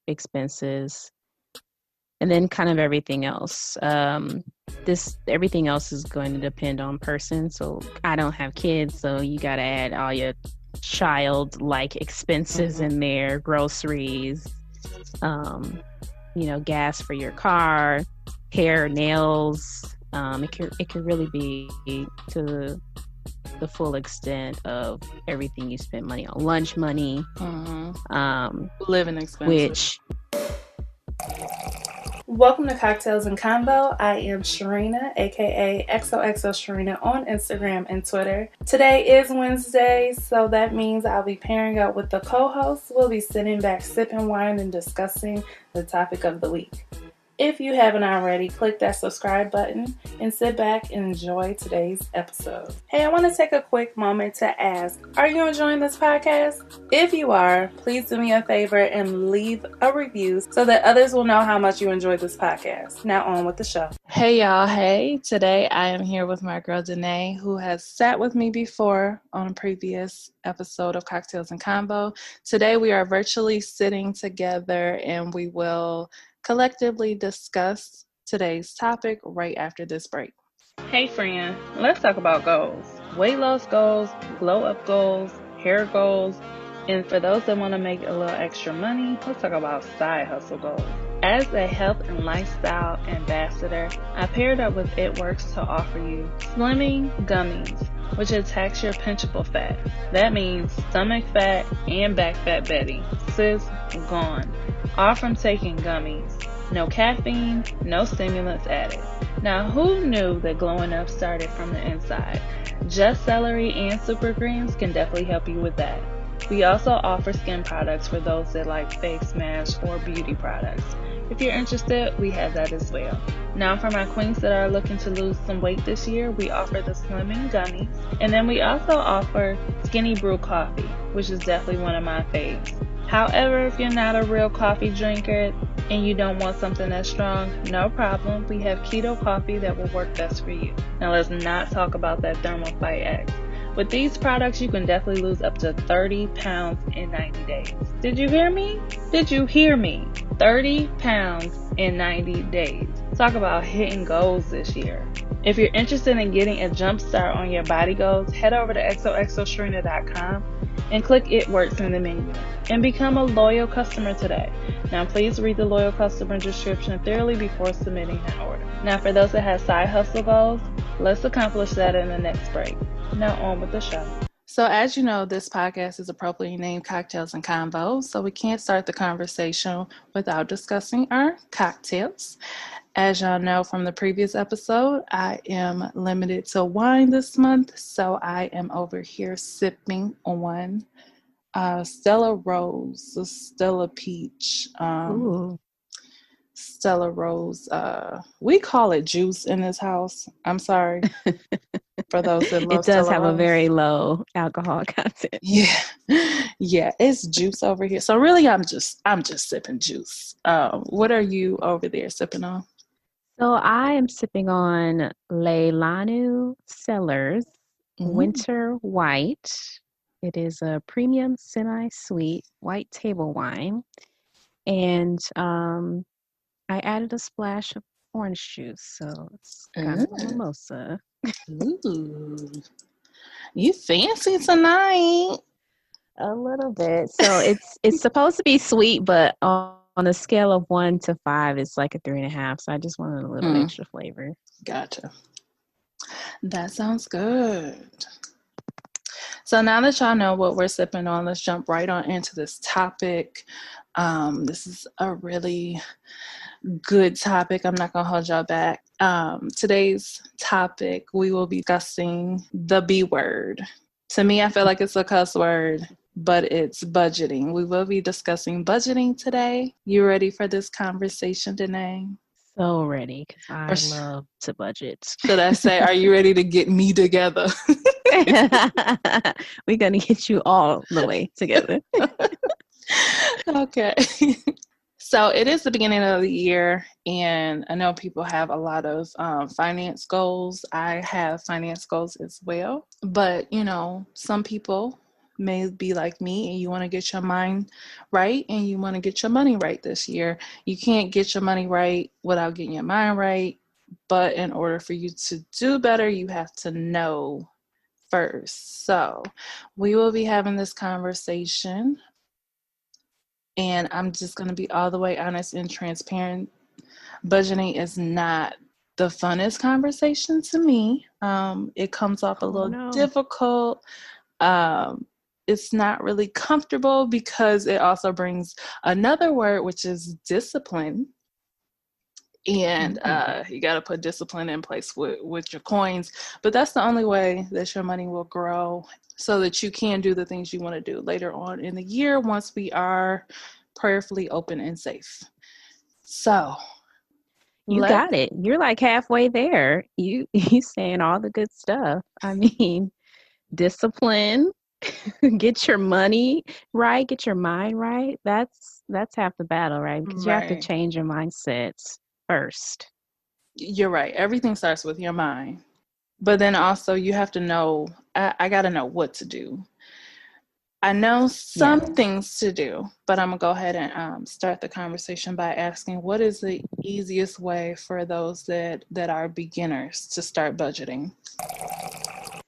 expenses, and then kind of everything else. Everything else is going to depend on person. So I don't have kids, so you got to add all your child-like expenses in there, groceries, gas for your car, hair, nails. It could really be to the full extent of everything you spend money on. Lunch money, living expenses. Which. Welcome to Cocktails and Convo. I am Sharena, aka XOXO Sharena on Instagram and Twitter. Today is Wednesday, so that means I'll be pairing up with the co-host. We'll be sitting back, sipping wine, and discussing the topic of the week. If you haven't already, click that subscribe button and sit back and enjoy today's episode. Hey, I want to take a quick moment to ask, are you enjoying this podcast? If you are, please do me a favor and leave a review so that others will know how much you enjoy this podcast. Now on with the show. Hey y'all, hey. Today I am here with my girl Danae, who has sat with me before on a previous episode of Cocktails and Convo. Today we are virtually sitting together and we will collectively discuss today's topic right after this break. Hey friend, let's talk about goals. Weight loss goals, glow up goals, hair goals, and for those that want to make a little extra money, let's talk about side hustle goals. As a health and lifestyle ambassador, I paired up with It Works to offer you Slimming Gummies, which attacks your pinchable fat. That means stomach fat and back fat Betty. Sis, gone. All from taking gummies. No caffeine, no stimulants added. Now, who knew that glowing up started from the inside? Just celery and super greens can definitely help you with that. We also offer skin products for those that like face masks or beauty products. If you're interested, we have that as well. Now, for my queens that are looking to lose some weight this year, we offer the Slimming Gummies. And then we also offer Skinny Brew Coffee, which is definitely one of my faves. However, if you're not a real coffee drinker and you don't want something that's strong, no problem. We have keto coffee that will work best for you. Now, let's not talk about that Thermal Fight X. With these products, you can definitely lose up to 30 pounds in 90 days. Did you hear me? 30 pounds in 90 days. Talk about hitting goals this year. If you're interested in getting a jump start on your body goals, head over to xoxosharena.com and click It Works in the menu and become a loyal customer today. Now, please read the loyal customer description thoroughly before submitting an order. Now, for those that have side hustle goals, let's accomplish that in the next break. Now on with the show. So as you know, this podcast is appropriately named Cocktails and Convo, so we can't start the conversation without discussing our cocktails. As y'all know from the previous episode, I am limited to wine this month, so I am over here sipping on Stella Rose, Stella Peach, Stella Rose. We call it juice in this house. I'm sorry for those that love It does Stella have Rose. a very low alcohol content. Yeah, it's juice over here. So really, I'm just sipping juice. What are you over there sipping on? So I am sipping on Leilani Cellars Winter White. It is a premium semi-sweet white table wine. And I added a splash of orange juice. So it's kind of a mimosa. Ooh. You fancy tonight. A little bit. So it's supposed to be sweet, but on a scale of 1 to 5, it's like a 3.5. So I just wanted a little extra flavor. Gotcha. That sounds good. So now that y'all know what we're sipping on, let's jump right on into this topic. This is a really good topic. I'm not going to hold y'all back. Today's topic, we will be discussing the B word. To me, I feel like it's a cuss word, but it's budgeting. We will be discussing budgeting today. You ready for this conversation, Danae? So ready, because I love to budget. Should I say, are you ready to get me together? We're going to get you all the way together. Okay. So it is the beginning of the year, and I know people have a lot of finance goals. I have finance goals as well. But, you know, some people may be like me and you want to get your mind right and you want to get your money right this year. You can't get your money right without getting your mind right. But in order for you to do better, you have to know first. So we will be having this conversation, and I'm just going to be all the way honest and transparent. Budgeting is not the funnest conversation to me. It comes off a Oh little no. difficult. Um, it's not really comfortable because it also brings another word, which is discipline. And you got to put discipline in place with your coins. But that's the only way that your money will grow so that you can do the things you want to do later on in the year once we are prayerfully open and safe. So You let's got it. You're like halfway there. You saying all the good stuff. I mean, discipline, get your money right, get your mind right. That's half the battle, right? Because you have to right. change your mindsets first. You're right. Everything starts with your mind. But then also you have to know, I got to know what to do. I know some Yes. things to do, but I'm going to go ahead and start the conversation by asking what is the easiest way for those that are beginners to start budgeting?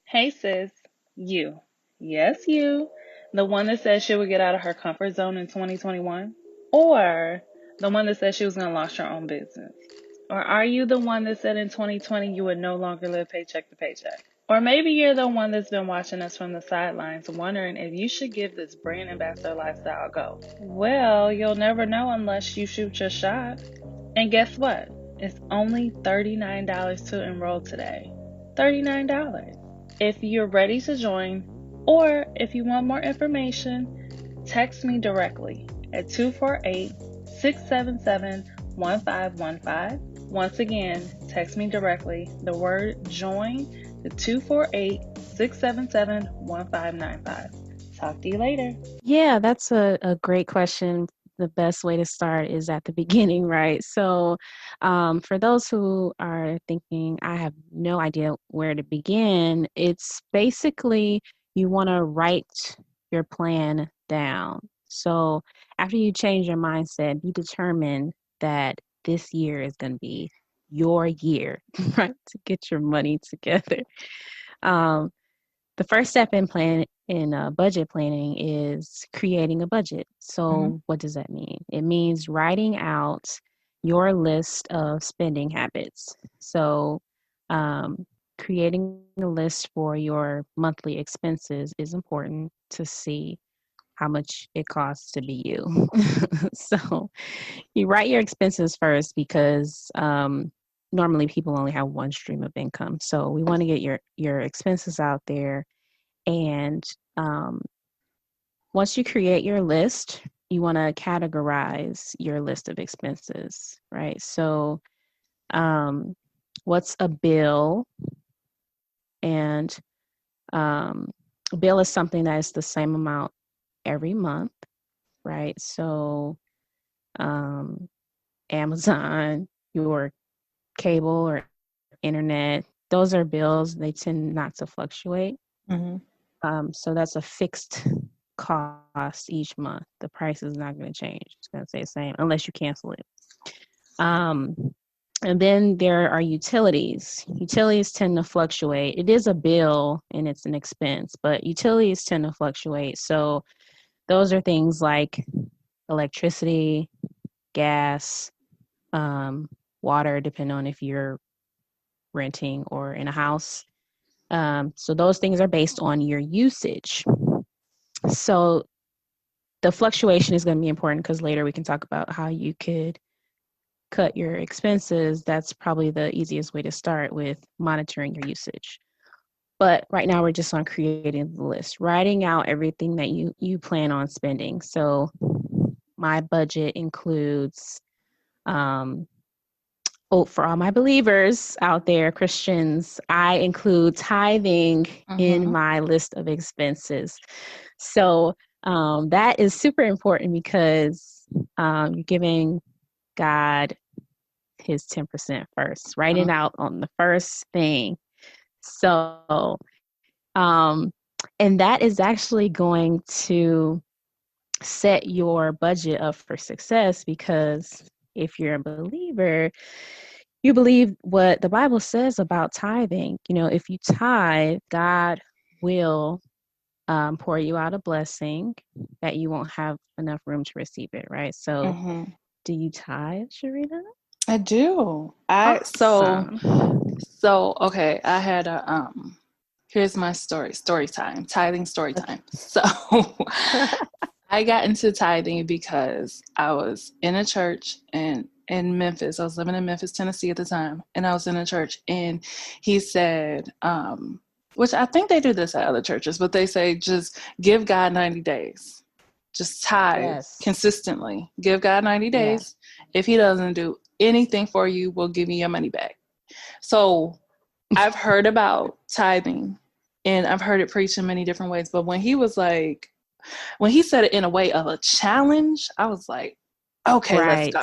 Hey sis, you. Yes, you. The one that said she would get out of her comfort zone in 2021? Or the one that said she was going to launch her own business? Or are you the one that said in 2020 you would no longer live paycheck to paycheck? Or maybe you're the one that's been watching us from the sidelines wondering if you should give this brand ambassador lifestyle a go. Well, you'll never know unless you shoot your shot. And guess what? It's only $39 to enroll today. $39. If you're ready to join, or if you want more information, text me directly at 248-677-1515. Once again, text me directly the word join to 248-677-1595. Talk to you later. Yeah, that's a great question. The best way to start is at the beginning, right? So, for those who are thinking, I have no idea where to begin, it's basically you want to write your plan down. So, after you change your mindset, be determined that this year is going to be your year, right? To get your money together. Um, the first step in budget planning is creating a budget. Mm-hmm. So what does that mean? It means writing out your list of spending habits. So um, creating a list for your monthly expenses is important to see how much it costs to be you. So you write your expenses first because normally people only have one stream of income. So we want to get your expenses out there. And um, once you create your list, you want to categorize your list of expenses, right? So um, what's a bill? And a bill is something that is the same amount every month, right? So um, Amazon, your cable or internet, those are bills. They tend not to fluctuate. Mm-hmm. So that's a fixed cost each month. The price is not going to change. It's going to stay the same unless you cancel it. Um, and then there are utilities. Utilities tend to fluctuate. It is a bill and it's an expense, but utilities tend to fluctuate. So those are things like electricity, gas, water, depending on if you're renting or in a house. So those things are based on your usage. So the fluctuation is going to be important because later we can talk about how you could cut your expenses. That's probably the easiest way to start with monitoring your usage. But right now we're just on creating the list, writing out everything that you plan on spending. So my budget includes for all my believers out there, Christians, I include tithing in Mm-hmm. my list of expenses. So that is super important because you're giving God his 10% first. Write it out on the first thing. So And that is actually going to set your budget up for success, because if you're a believer, you believe what the Bible says about tithing. If you tithe, God will pour you out a blessing that you won't have enough room to receive it, right? So, do you tithe, Sharena? I do. Awesome. So okay, I had a here's my story time, tithing story time. So I got into tithing because I was in a church in Memphis. I was living in Memphis, Tennessee at the time, and I was in a church, and he said, which I think they do this at other churches, but they say just give God 90 days. Just tithe consistently. Give God 90 days. If he doesn't do anything for you, we'll give you your money back. So I've heard about tithing, and I've heard it preached in many different ways. But when he said it in a way of a challenge, I was like, okay, right.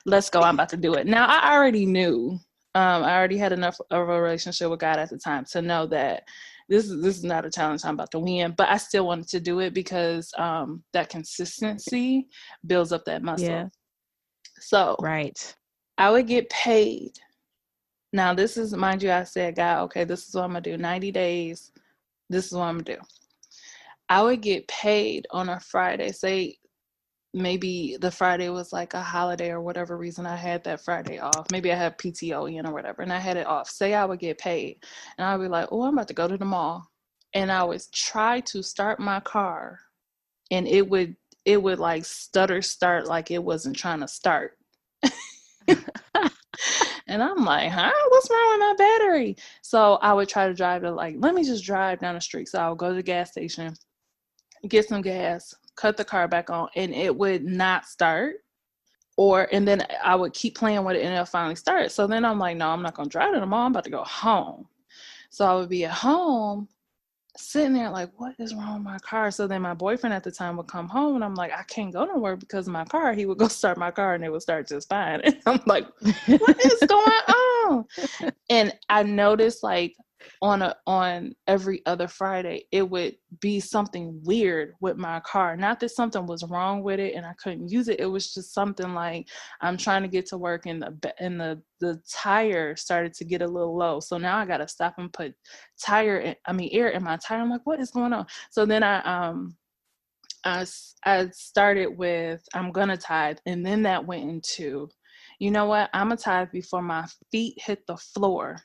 Let's go. I'm about to do it. Now, I already knew. I already had enough of a relationship with God at the time to know that this is not a challenge I'm about to win, but I still wanted to do it because that consistency builds up that muscle. Yeah. So right. I would get paid. Now, this is, mind you, I said, God, okay, this is what I'm going to do. 90 days. This is what I'm going to do. I would get paid on a Friday. Say maybe the Friday was like a holiday or whatever reason I had that Friday off. Maybe I had PTO in or whatever, and I had it off. Say I would get paid, and I'd be like, oh, I'm about to go to the mall. And I would try to start my car, and it would like stutter start like it wasn't trying to start. And I'm like, what's wrong with my battery? So I would try to drive to let me just drive down the street. So I would go to the gas station, get some gas, cut the car back on, and it would not start. And then I would keep playing with it, and it'll finally start. So then I'm like, no, I'm not going to drive to the mall. I'm about to go home. So I would be at home sitting there like, what is wrong with my car? So then my boyfriend at the time would come home, and I'm like, I can't go nowhere because of my car. He would go start my car, and it would start just fine. And I'm like, what is going on? And I noticed on every other Friday, it would be something weird with my car. Not that something was wrong with it and I couldn't use it. It was just something like I'm trying to get to work, and the tire started to get a little low. So now I got to stop and put air in my tire. I'm like, what is going on? So then I started with, I'm gonna tithe, and then that went into, you know what? I'm gonna tithe before my feet hit the floor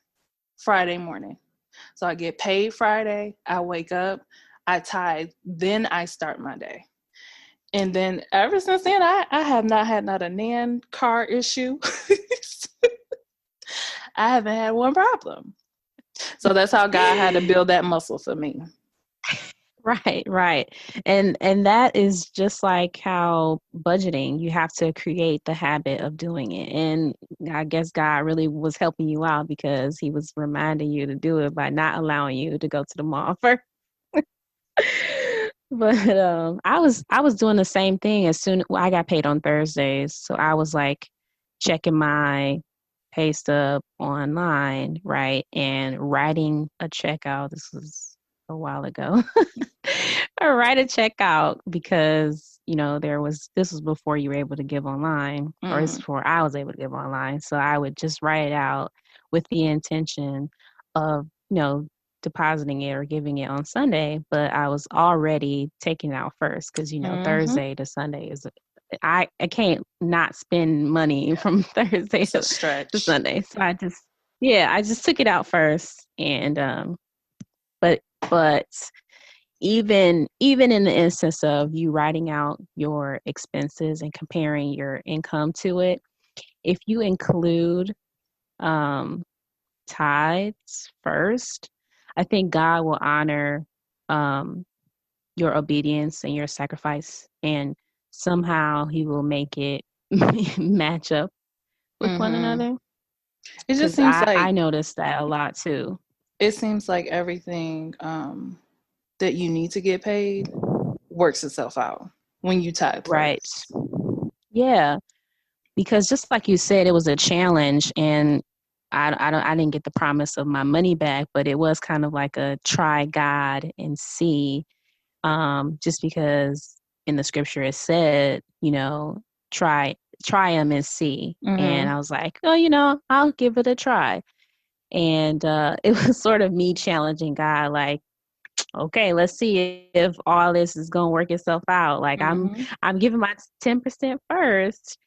Friday morning. So I get paid Friday, I wake up, I tithe, then I start my day. And then ever since then, I have not had not a nan car issue. I haven't had one problem. So that's how God had to build that muscle for me. Right. And that is just like how budgeting, you have to create the habit of doing it. And I guess God really was helping you out because he was reminding you to do it by not allowing you to go to the mall first. But I was doing the same thing I got paid on Thursdays. So I was like checking my pay stub online, right? And writing a check out. This was a while ago. I write a check out because, this was before you were able to give online, or it's before I was able to give online. So I would just write it out with the intention of, depositing it or giving it on Sunday, but I was already taking it out first because, Thursday to Sunday is, I can't not spend money from Thursday to Sunday. So I just took it out first. And, but even in the instance of you writing out your expenses and comparing your income to it, if you include tithes first, I think God will honor your obedience and your sacrifice, and somehow he will make it match up with one another. It just seems I noticed that a lot too. It seems like everything that you need to get paid works itself out when you tithe first. Right. Yeah. Because just like you said, it was a challenge, and I didn't get the promise of my money back, but it was kind of like a try God and see, just because in the scripture it said, try them and see. And I was like, oh, I'll give it a try. And it was sort of me challenging God, like, okay, let's see if all this is gonna work itself out. Like I'm giving my 10% first,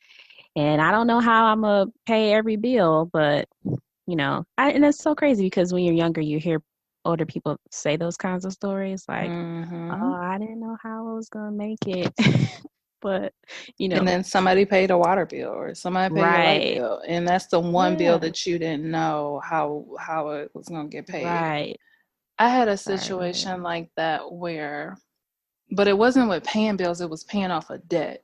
and I don't know how I'm gonna pay every bill, but and it's so crazy because when you're younger, you hear older people say those kinds of stories, like, oh, I didn't know how I was gonna make it. But and then somebody paid a water bill or somebody paid a light bill, and that's the one bill that you didn't know how it was going to get paid. Right. I had a situation like that but it wasn't with paying bills, it was paying off a debt.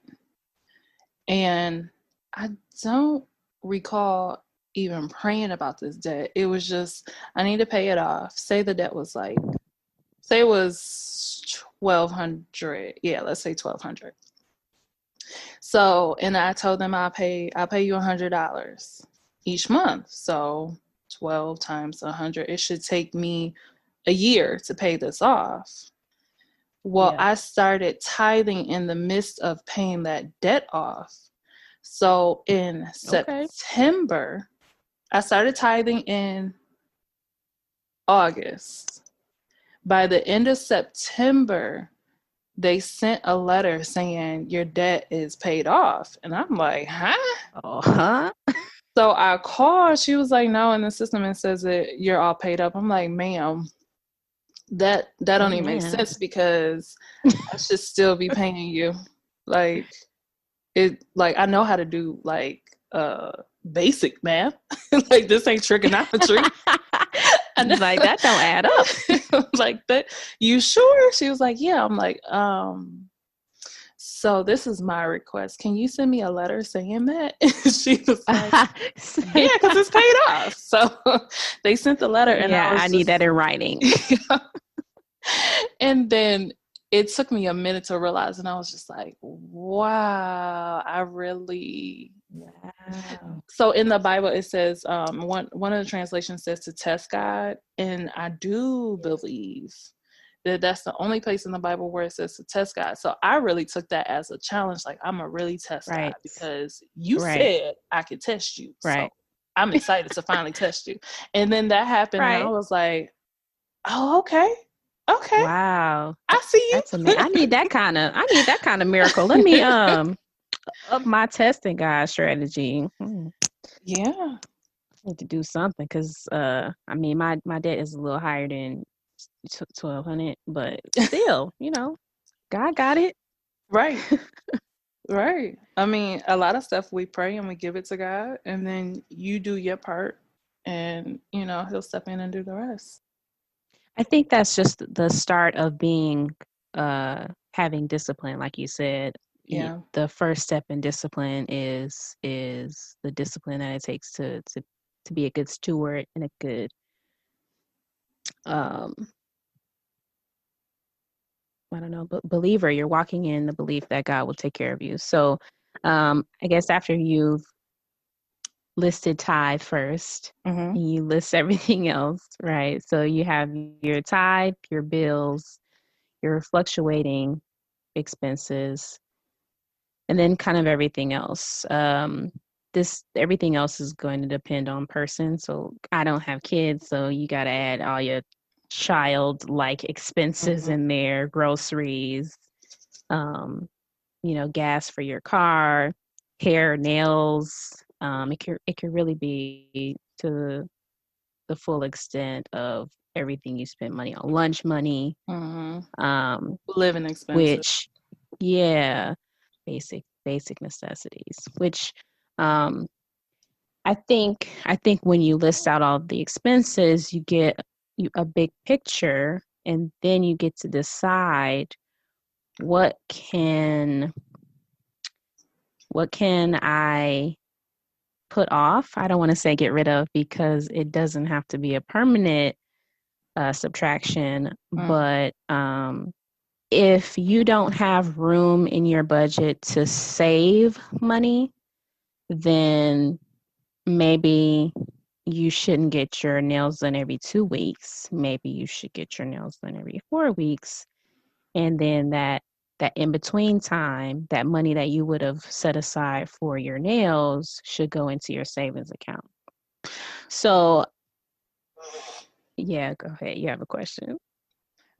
And I don't recall even praying about this debt. It was just, I need to pay it off. Say the debt was say it was $1,200. Yeah, let's say $1,200. So, and I told them I'll pay you $100 each month. So 12 times 100, it should take me a year to pay this off. Well, I started tithing in the midst of paying that debt off. So in September, I started tithing in August. By the end of September, they sent a letter saying your debt is paid off. And I'm like, huh? So I called. She was like, no, in the system it says that you're all paid up. I'm like, ma'am, that don't even make sense, because I should still be paying you. Like, I know how to do basic math. Like, this ain't trigonometry. And it's like, that don't add up. Like, that, you sure? She was like, yeah. I'm like, so this is my request. Can you send me a letter saying that? She was like, yeah, because it's paid off. So they sent the letter, and I need that in writing. And then it took me a minute to realize, and I was just like, wow, I really. Wow. So in the Bible, it says, one of the translations says to test God. And I do believe that that's the only place in the Bible where it says to test God. So I really took that as a challenge. Like, I'm going to really test God, because you said I could test you. So I'm excited to finally test you. And then that happened. And I was like, oh, okay. Okay. Wow. I see you. That's amazing. I need that kind of miracle. Let me up my testing God strategy. Yeah. I need to do something, because my debt is a little higher than 1,200, but still, God got it. Right. Right. I mean, a lot of stuff we pray and we give it to God, and then you do your part, and he'll step in and do the rest. I think that's just the start of being having discipline, like you said. Yeah. The first step in discipline is the discipline that it takes to be a good steward and a good believer. You're walking in the belief that God will take care of you. So I guess after you've listed tithe first, and you list everything else, right? So you have your tithe, your bills, your fluctuating expenses, and then kind of everything else. Everything else is going to depend on person. So I don't have kids, so you got to add all your child-like expenses in there, groceries, gas for your car, hair, nails. It could really be to the full extent of everything you spend money on. Lunch money, living expenses, which, basic necessities. Which, I think when you list out all the expenses, you get a big picture, and then you get to decide what can I put off. I don't want to say get rid of, because it doesn't have to be a permanent subtraction. But if you don't have room in your budget to save money, then maybe you shouldn't get your nails done every 2 weeks. Maybe you should get your nails done every 4 weeks. And then that in between time, that money that you would have set aside for your nails should go into your savings account. So, yeah, go ahead. You have a question.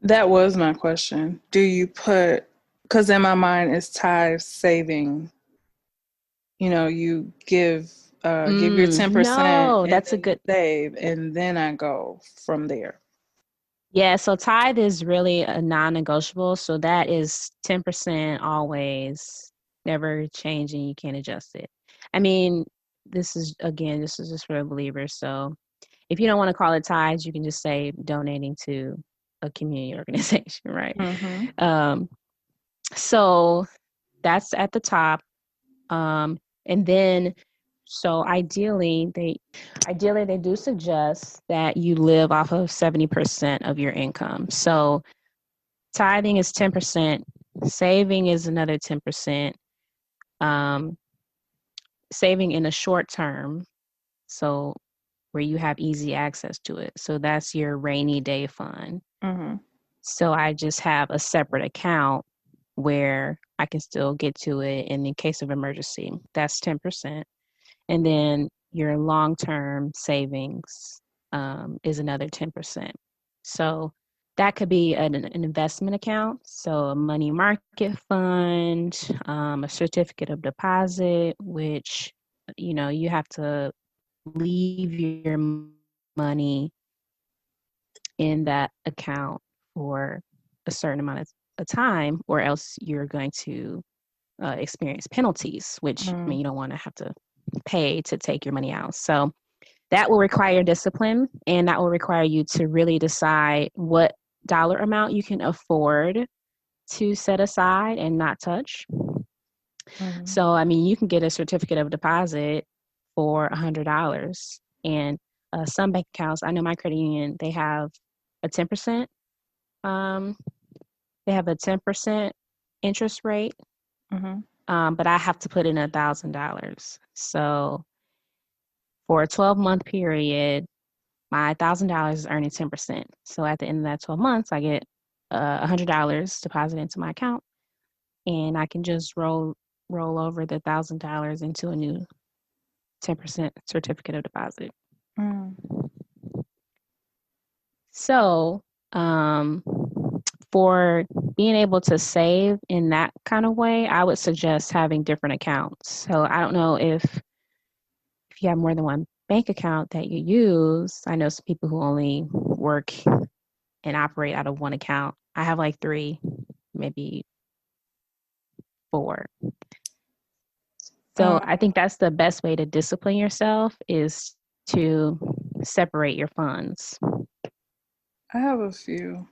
That was my question. Do you put, because in my mind it's tithe saving, you give your 10% No, and that's a then you good. save, and then I go from there. Yeah, so tithe is really a non-negotiable. So that is 10% always, never changing. You can't adjust it. I mean, this is just for believers. So if you don't want to call it tithes, you can just say donating to a community organization, right? Mm-hmm. Um, so that's at the top. And then, so ideally they do suggest that you live off of 70% of your income. So tithing is 10%, saving is another 10%. Um, Saving in a short term, so where you have easy access to it. So that's your rainy day fund. Mm-hmm. So I just have a separate account where I can still get to it in case of emergency. That's 10%. And then your long term savings is another 10%. So that could be an investment account, so a money market fund, a certificate of deposit, which you have to leave your money in that account for a certain amount of time, or else you're going to experience penalties, which I mean you don't want to have to pay to take your money out. So that will require discipline, and that will require you to really decide what dollar amount you can afford to set aside and not touch. Mm-hmm. So, I mean, you can get a certificate of deposit for $100, and some bank accounts, I know my credit union, they have a 10%. Um, they have a 10% interest rate, Mm-hmm. but I have to put in $1,000. So for a 12-month period, my $1,000 is earning 10%. So at the end of that 12 months, I get $100 deposited into my account, and I can just roll over the $1,000 into a new 10% certificate of deposit. Mm-hmm. So, for being able to save in that kind of way, I would suggest having different accounts. So I don't know if you have more than one bank account that you use. I know some people who only work and operate out of one account. I have like three, maybe four. So I think that's the best way to discipline yourself is to separate your funds. I have a few.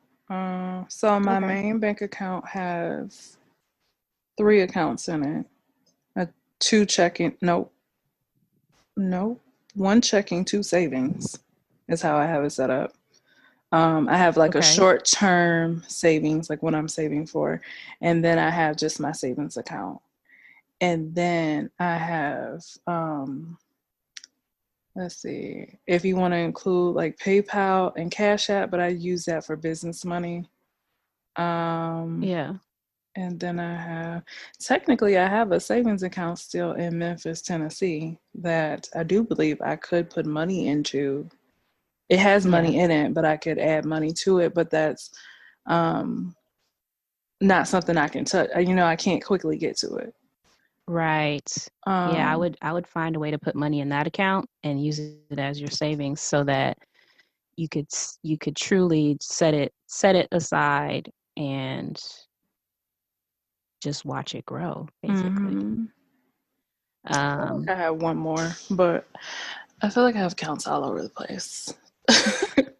So my Okay. main bank account has 3 accounts in it. A two checking, nope, one checking, two savings is how I have it set up. I have like a Okay. short term savings, like what I'm saving for, and then I have just my savings account. And then I have, let's see, if you want to include like PayPal and Cash App, but I use that for business money. Um, Yeah. and then technically, I have a savings account still in Memphis, Tennessee, that I do believe I could put money into. It has Yeah. money in it, but I could add money to it. But that's um, not something I can touch. I can't quickly get to it. Right. Yeah, I Um, would I would find a way to put money in that account and use it as your savings so that you could truly set it aside and just watch it grow, basically. mhm. I feel like Um, I have one more, but I feel like I have accounts all over the place.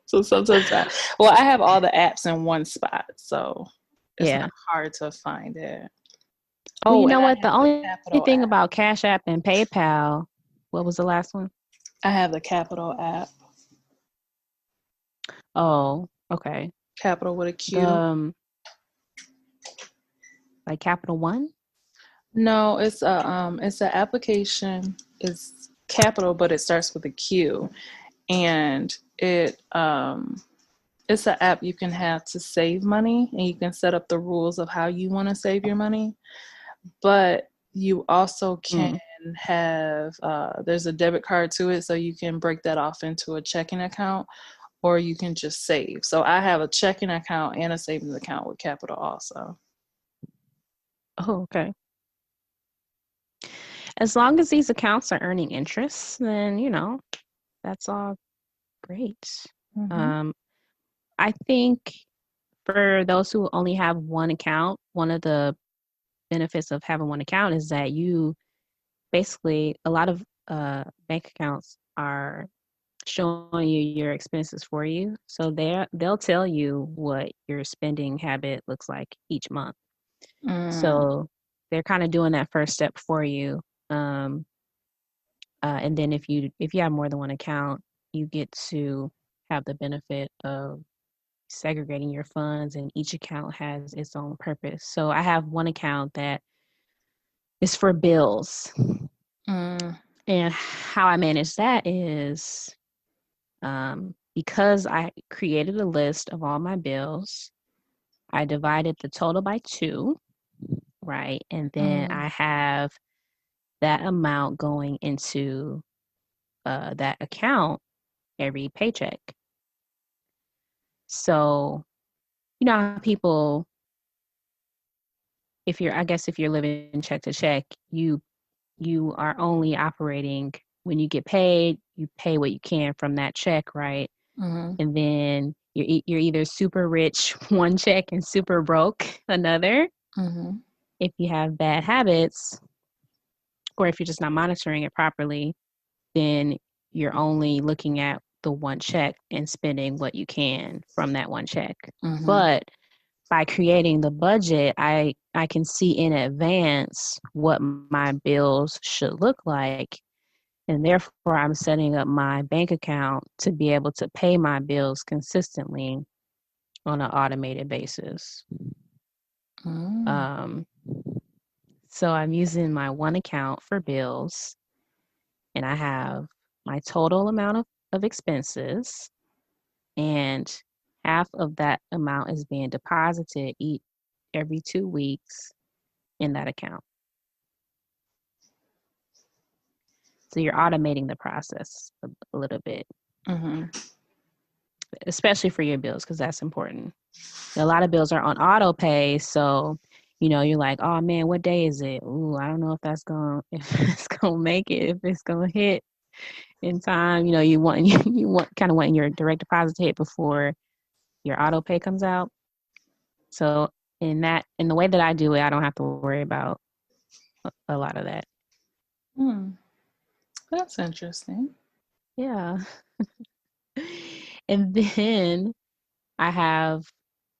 So sometimes I have all the apps in one spot, so it's not yeah. hard to find it. Well, you Oh, and know I what? The have the only Capital thing app. about Cash App and PayPal, what was the last one? I have the Capital app. Oh, okay. Capital with a The Q. like Capital One? No, it's a application. It's Capital, but it starts with a Q, and it's an app you can have to save money, and you can set up the rules of how you want to save your money. But you also can have there's a debit card to it, so you can break that off into a checking account, or you can just save. So I have a checking account and a savings account with Capital also. Oh, okay. As long as these accounts are earning interest, then, that's all great. Mm-hmm. I think for those who only have one account, one of the benefits of having one account is that you basically, a lot of bank accounts are showing you your expenses for you. So they'll tell you what your spending habit looks like each month. Mm, So they're kind of doing that first step for you. And then if you have more than one account, you get to have the benefit of segregating your funds, and each account has its own purpose. So I have one account that is for bills. mm, And how I manage that is because I created a list of all my bills, I divided the total by two, right? And then mm, I have that amount going into that account every paycheck. So, how people, if you're living check to check, you are only operating when you get paid, you pay what you can from that check, right? mm-hmm, And then you're either super rich one check and super broke another mm-hmm, if you have bad habits, or if you're just not monitoring it properly, then you're only looking at the one check and spending what you can from that one check. mm-hmm, But by creating the budget, I can see in advance what my bills should look like. And therefore, I'm setting up my bank account to be able to pay my bills consistently on an automated basis. mm, Um, so I'm using my one account for bills, and I have my total amount of expenses, and half of that amount is being deposited every 2 weeks in that account. So you're automating the process a little bit, mm-hmm. especially for your bills, because that's important. A lot of bills are on auto pay, so you're like, oh man, what day is it? Ooh, I don't know if that's gonna if it's gonna make it, if it's gonna hit in time. You want you want kind of want your direct deposit to hit before your auto pay comes out. So in the way that I do it, I don't have to worry about a lot of that. Mm. That's interesting. Yeah. And then I have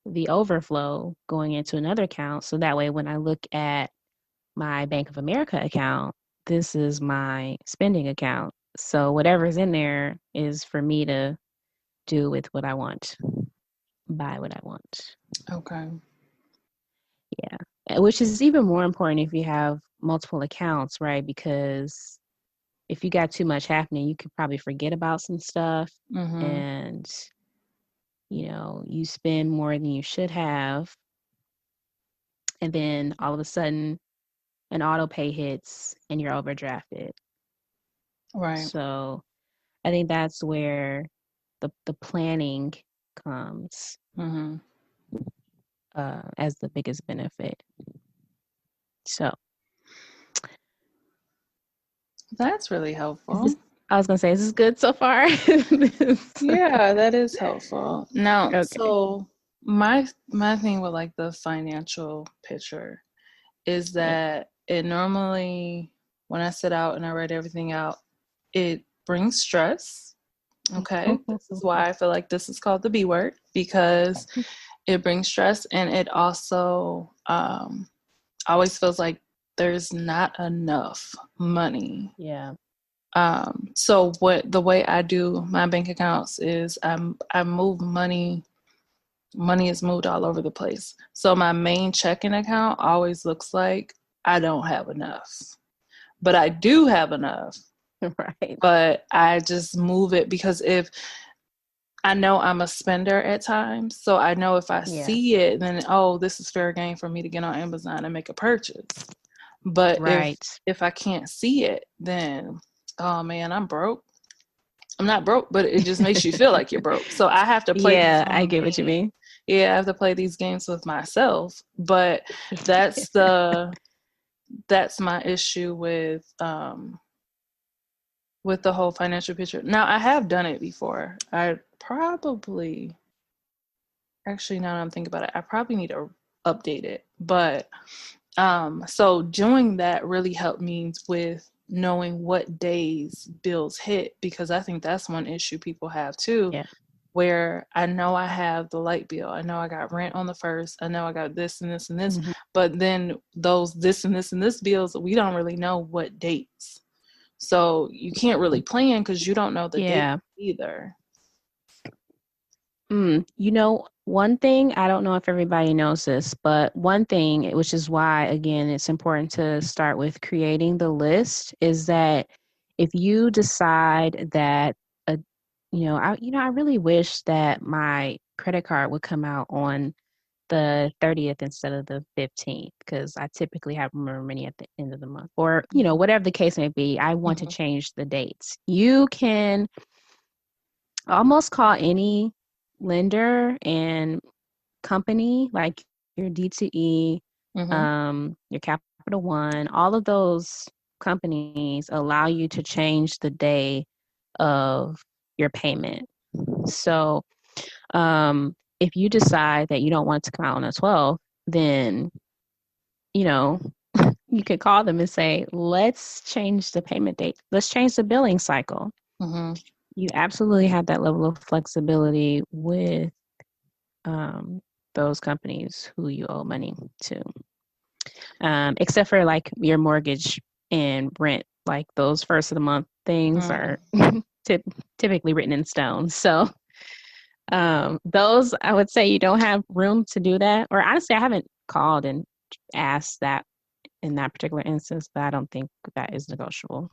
the overflow going into another account. So that way, when I look at my Bank of America account, this is my spending account. So whatever's in there is for me to do with what I want, buy what I want. Okay. Yeah. Which is even more important if you have multiple accounts, right? Because if you got too much happening, you could probably forget about some stuff, Mm-hmm. and you spend more than you should have, and then all of a sudden an auto pay hits and you're overdrafted. Right. So I think that's where the planning comes Mm-hmm. as the biggest benefit. So That's really is helpful. this? I was gonna say, is this good so far? Yeah, that is helpful. Now, Okay. so my thing with like the financial picture is Okay. that it normally, when I sit out and I write everything out, it brings stress. Okay. This is why I feel like this is called the B word, because it brings stress, and it also always feels like there's not enough money. Yeah. So what the way I do my bank accounts is I move money. Money is moved all over the place. So my main checking account always looks like I don't have enough, but I do have enough. Right. but I just move it because if I know I'm a spender at times, so I know if I Yeah. see it, then this is fair game for me to get on Amazon and make a purchase. But Right. if I can't see it, then oh man, I'm broke. I'm not broke, but it just makes you feel like you're broke. So I have to play these Yeah, I little get what you games. mean. Yeah, I have to play these games with myself. But that's my issue with the whole financial picture. Now I have done it before. I probably actually now that I'm thinking about it, I probably need to update it. But so doing that really helped me with knowing what days bills hit, because I think that's one issue people have too, Yeah. where I know I have the light bill, I know I got rent on the first, I know I got this and this and this, Mhm. but then those this and this and this bills, we don't really know what dates. So you can't really plan because you don't know the date Yeah. either. One thing, I don't know if everybody knows this, but one thing, which is why, again, it's important to start with creating the list, is that if you decide that, uh, I really wish that my credit card would come out on the 30th instead of the 15th, because I typically have more money at the end of the month, or, Mm-hmm. whatever the case may be. I want to Mm-hmm. change the dates. You can almost call any lender and company, like your DTE, Mm-hmm. your Capital One, all of those companies allow you to change the day of your payment. So if you decide that you don't want it to come out on the 12th, then, you know, you could call them and say, let's change the payment date. Let's change the billing cycle. Mm-hmm. You absolutely have that level of flexibility with um, those companies who you owe money to, except for like your mortgage and rent. Like those first of the month things are typically written in stone. So those, I would say you don't have room to do that. Or honestly, I haven't called and asked that in that particular instance, but I don't think that is negotiable.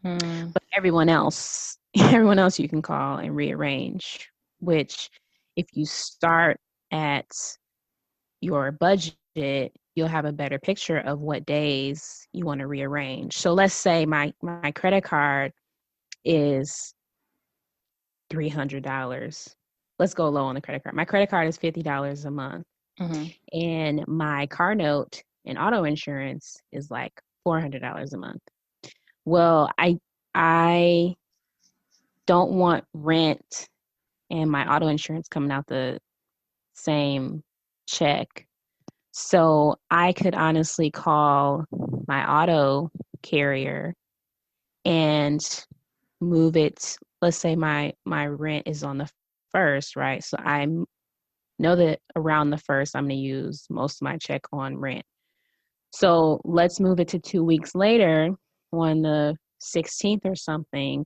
Mm-hmm. But everyone else, everyone else you can call and rearrange, which if you start at your budget, you'll have a better picture of what days you want to rearrange. So let's say my credit card is $300. Let's go low on the credit card. My credit card is $50 a month, Mm-hmm. and my car note and auto insurance is like $400 a month. Well, I don't want rent and my auto insurance coming out the same check. So I could honestly call my auto carrier and move it. Let's say my rent is on the first, right? So I know that around the first I'm going to use most of my check on rent. So let's move it to 2 weeks later on the 16th or something.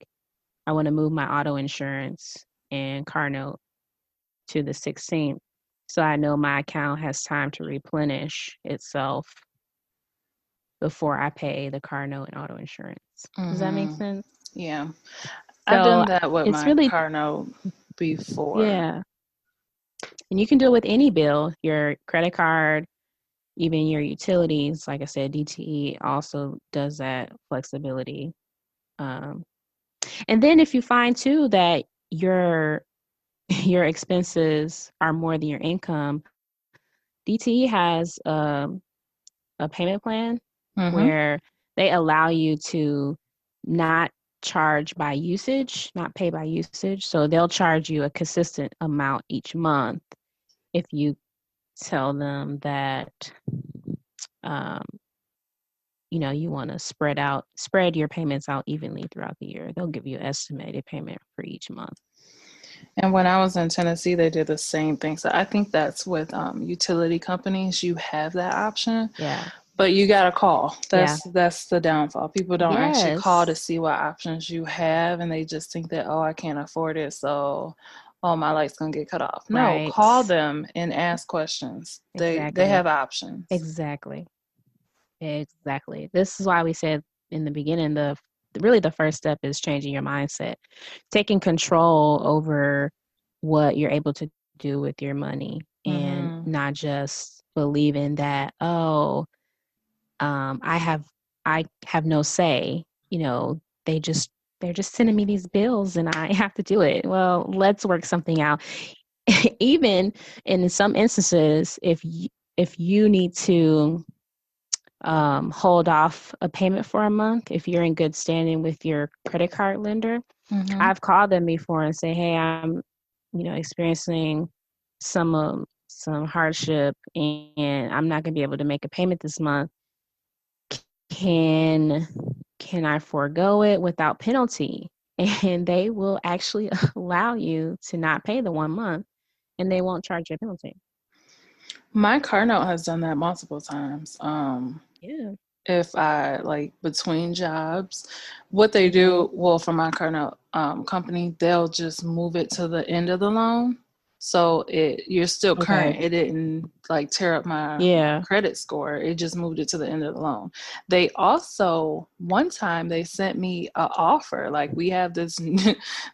I want to move my auto insurance and car note to the 16th. So I know my account has time to replenish itself before I pay the car note and auto insurance. Does that make Mm-hmm. sense? Yeah. I've So done that with it's my really, car note before. yeah. And you can do it with any bill, your credit card, even your utilities. Like I said, DTE also does that flexibility. Um, and then if you find too that your your expenses are more than your income, DTE has a payment plan Mm-hmm. where they allow you to not charge by usage, not pay by usage. So they'll charge you a consistent amount each month if you tell them that um, you want to spread your payments out evenly throughout the year. They'll give you an estimated payment for each month. And when I was in Tennessee, they did the same thing. So I think that's with utility companies. You have that option, Yeah. but you got to call. Yeah. That's the downfall. People don't actually call to Yes. see what options you have, and they just think that, oh, I can't afford it, so my light's gonna get cut off. No, Right. call them and ask questions. They Exactly. have options. Exactly. Exactly. This is why we said in the beginning, the really the first step is changing your mindset, taking control over what you're able to do with your money, and Mm-hmm. not just believing that, oh, I have no say. They just they're just sending me these bills and I have to do it. Well, let's work something out. Even in some instances, if you need to hold off a payment for a month, if you're in good standing with your credit card lender, Mm-hmm. I've called them before and say, hey, I'm experiencing some hardship and I'm not going to be able to make a payment this month. Can can I forego it without penalty? And they will actually allow you to not pay the 1 month, and they won't charge you a penalty. My car note has done that multiple times. Yeah. If I like between jobs, what they Hmm. do, well, for my car note company, they'll just move it to the end of the loan. So you're still Okay. current. It didn't like tear up my Yeah. credit score. It just moved it to the end of the loan. They also one time they sent me a offer. Like we have this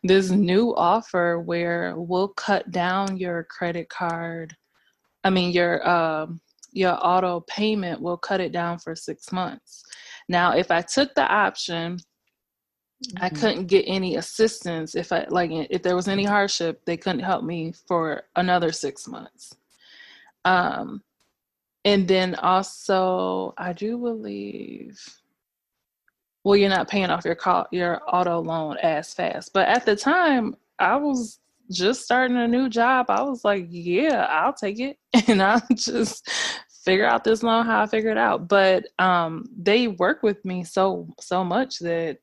this new offer where we'll cut down your credit card. I mean your auto payment will cut it down for 6 months. Now, if I took the option, I Mhm. couldn't get any assistance. If there was any hardship, they couldn't help me for another 6 months. Um, and then also, I do believe, well, you're not paying off your auto loan as fast. But at the time, I was just starting a new job. I was like, yeah, I'll take it, and I'll just figure out this loan how I figure it out. But they work with me so much that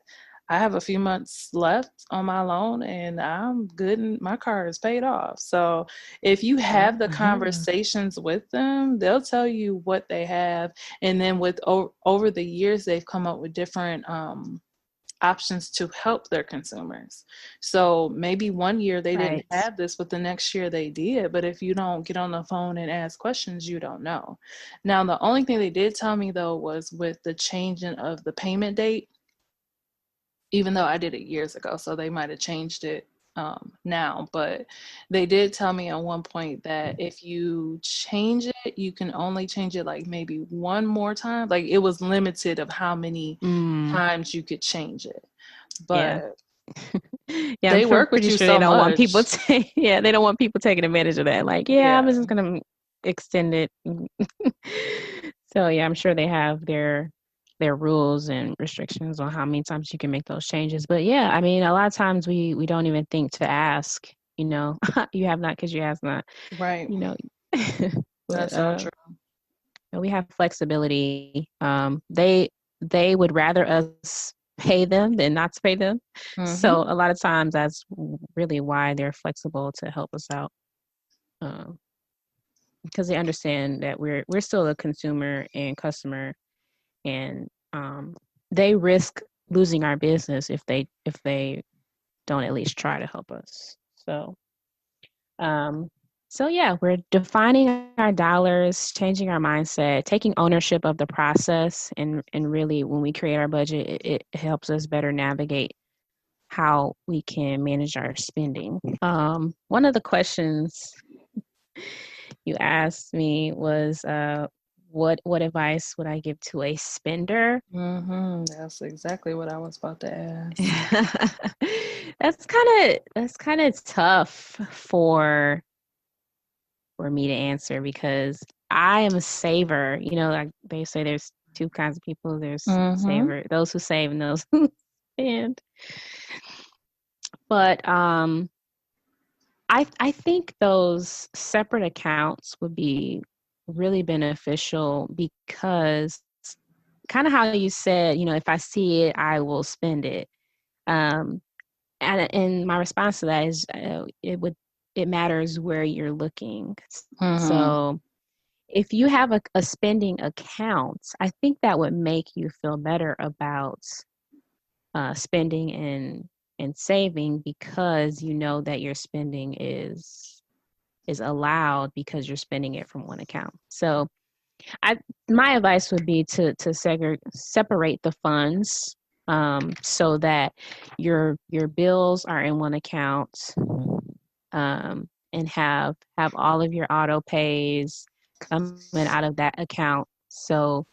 I have a few months left on my loan, and I'm good. And my car is paid off. So if you have the Yeah. conversations with them, they'll tell you what they have, and then over the years they've come up with different options to help their consumers. So maybe one year they didn't Right. have this, but the next year they did. But if you don't get on the phone and ask questions, you don't know. Now, the only thing they did tell me though was with the changing of the payment date, even though I did it years ago, so they might have changed it now. But they did tell me at one point that if you change it, you can only change it like maybe one more time. Like it was limited of how many Mm, times you could change it. yeah. But Yeah, I'm they sure work with pretty you sure they so don't want people much. to yeah, they don't want people taking advantage of that. Like, yeah, I'm Yeah, just gonna extend it. So yeah, I'm sure they have their rules and restrictions on how many times you can make those changes. But yeah, I mean, a lot of times we don't even think to ask, you know, you have not because you ask not, right. you know. But That's so true. we have flexibility. They would rather us pay them than not to pay them. So Hmm. a lot of times that's really why they're flexible to help us out. Um, because they understand that we're still a consumer and customer, and they risk losing our business if they don't at least try to help us. Um, so yeah, we're defining our dollars, changing our mindset, taking ownership of the process, and really when we create our budget, it helps us better navigate how we can manage our spending. One of the questions you asked me was, what advice would I give to a spender? That's exactly what I was about to ask. That's kind of tough for me to answer because I am a saver. Like they say, there's two kinds of people. There's Hmm. saver, those who save, and those who spend. But I think those separate accounts would be really beneficial because kind of how you said, if I see it, I will spend it. Um, and my response to that is, it matters where you're looking. Hmm. So if you have a spending account, I think that would make you feel better about spending and saving because you know that your spending is allowed because you're spending it from one account. So I my advice would be to separate the funds. so that your bills are in one account, and have all of your auto pays coming out of that account, so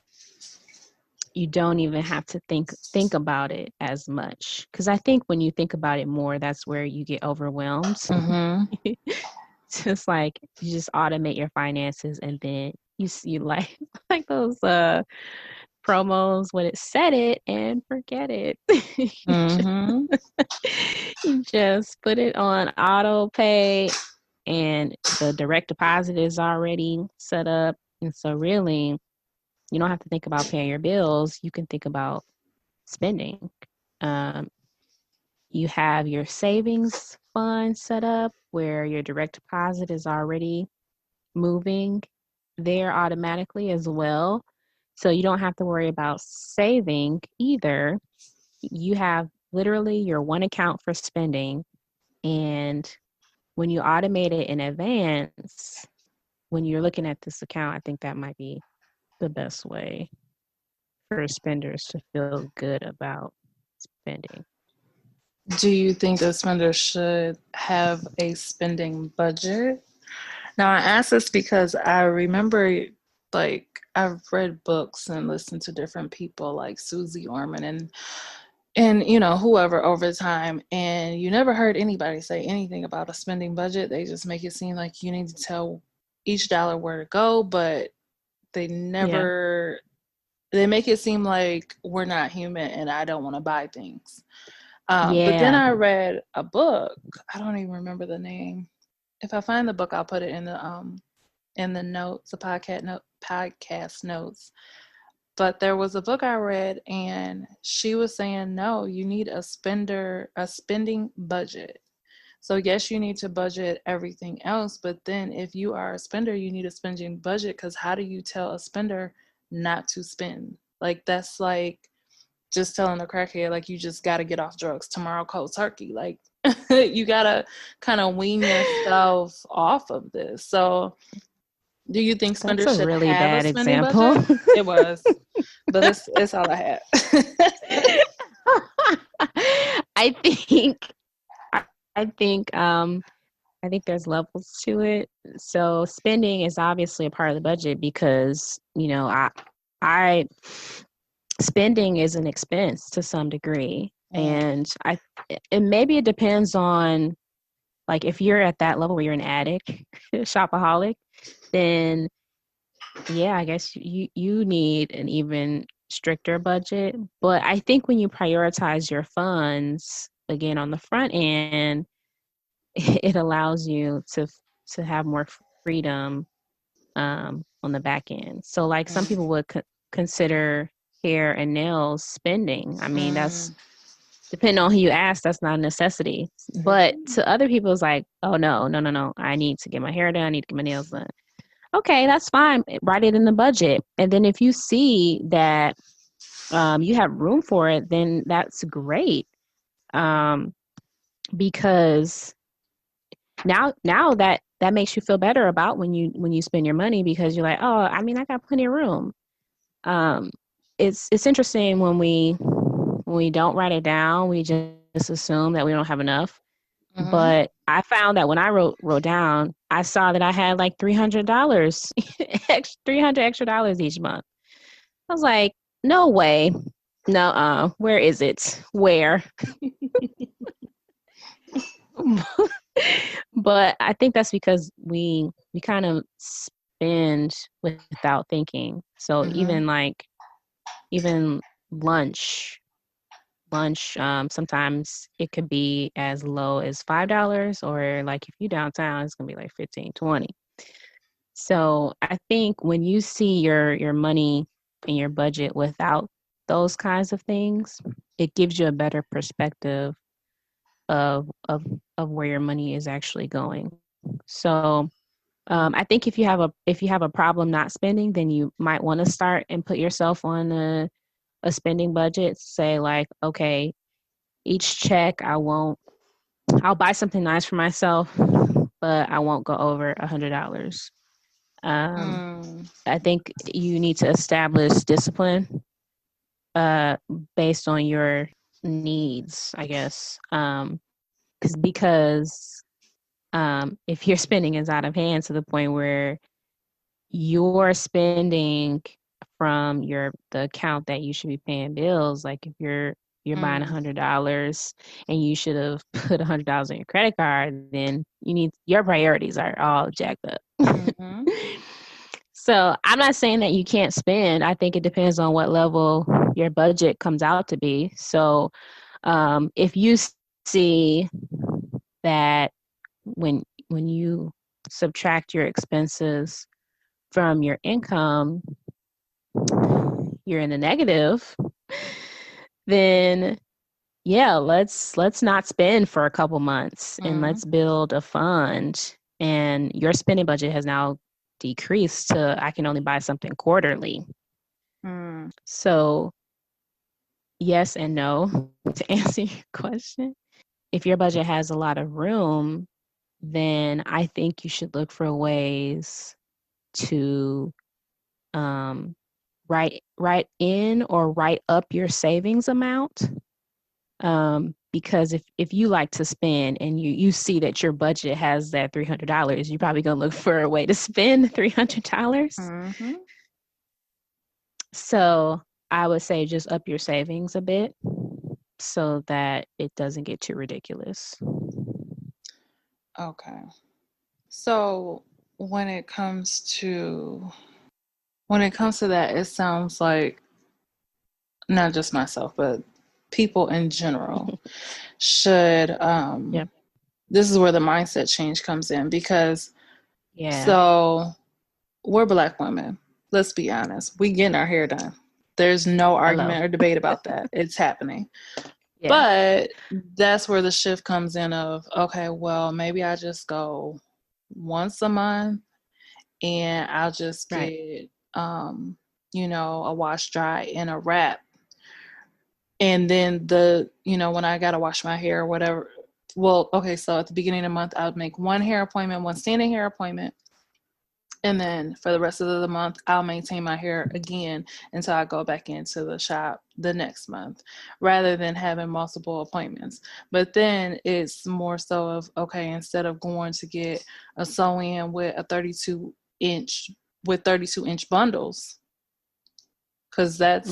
you don't even have to think about it as much. Because I think when you think about it more, that's where you get overwhelmed. Just like you just automate your finances, and then you like like those promos when it set it and forget it. You just put it on auto pay, and the direct deposit is already set up. And so really, you don't have to think about paying your bills. You can think about spending. Um, you have your savings fund set up where your direct deposit is already moving there automatically as well. So you don't have to worry about saving either. You have literally your one account for spending. And when you automate it in advance, when you're looking at this account, I think that might be the best way for spenders to feel good about spending. Do you think that spenders should have a spending budget? Now, I ask this because I remember, like, I've read books and listened to different people like Susie Orman and whoever over time, and you never heard anybody say anything about a spending budget. They just make it seem like you need to tell each dollar where to go, but they never they make it seem like we're not human and I don't want to buy things. But then I read a book. I don't even remember the name. If I find the book, I'll put it in the notes, the podcast notes. But there was a book I read, and she was saying, no, you need a spending budget. So yes, you need to budget everything else, but then if you are a spender, you need a spending budget, because how do you tell a spender not to spend? Like, that's like just telling a crackhead, like, you just got to get off drugs tomorrow cold turkey. Like, you got to kind of wean yourself off of this. So do you think spenders should really have bad a spending example. budget? It was, but it's all I had. I think I think I think there's levels to it. So spending is obviously a part of the budget because, I spending is an expense to some degree. And maybe it depends on, like, if you're at that level where you're an addict, shopaholic, then yeah, I guess you need an even stricter budget. But I think when you prioritize your funds again on the front end, it allows you to have more freedom on the back end. So like some people would consider hair and nails spending. I mean, that's depending on who you ask, that's not a necessity. But to other people, it's like, oh no, I need to get my hair done, I need to get my nails done. Okay, that's fine. Write it in the budget. And then if you see that you have room for it, then that's great. Because now that makes you feel better about when you spend your money, because you're like, oh, I mean, I got plenty of room. It's interesting when we don't write it down, we just assume that we don't have enough. But I found that when I wrote down, I saw that I had like $300, $300 extra each month. I was like, no way. No, where is it? Where? But I think that's because we kind of spend without thinking. So even lunch, sometimes it could be as low as $5, or like if you downtown, it's gonna be like 15, 20. So I think when you see your money and your budget without those kinds of things, it gives you a better perspective of where your money is actually going. So I think if you have a problem not spending, then you might want to start and put yourself on a spending budget. Say like, okay, each check I'll buy something nice for myself, but I won't go over $100. I think you need to establish discipline uh based on your needs, I guess. Because if your spending is out of hand to the point where you're spending from the account that you should be paying bills, like if you're buying $100 and you should have put $100 on your credit card, then your priorities are all jacked up. Mm-hmm. So I'm not saying that you can't spend. I think it depends on what level your budget comes out to be. So if you see that when you subtract your expenses from your income, you're in the negative, then yeah, let's not spend for a couple months and let's build a fund. And your spending budget has now decreased to I can only buy something quarterly. So yes and no to answer your question. If your budget has a lot of room, then I think you should look for ways to write in or write up your savings amount. Because if you like to spend and you see that your budget has that $300, you're probably gonna look for a way to spend $300. So I would say just up your savings a bit so that it doesn't get too ridiculous. Okay. So when it comes to that, it sounds like not just myself, but people in general should Yep. This is where the mindset change comes in, because Yeah. so we're Black women. Let's be honest. We getting our hair done. There's no argument or debate about that. It's happening. Yeah. But that's where the shift comes in of, okay, well, maybe I just go once a month and I'll just get, a wash dry and a wrap. And then when I got to wash my hair or whatever, well, okay, so at the beginning of the month, I would make one standing hair appointment. And then for the rest of the month, I'll maintain my hair again until I go back into the shop the next month, rather than having multiple appointments. But then it's more so of, okay, instead of going to get a sew-in with a 32-inch bundles, because that's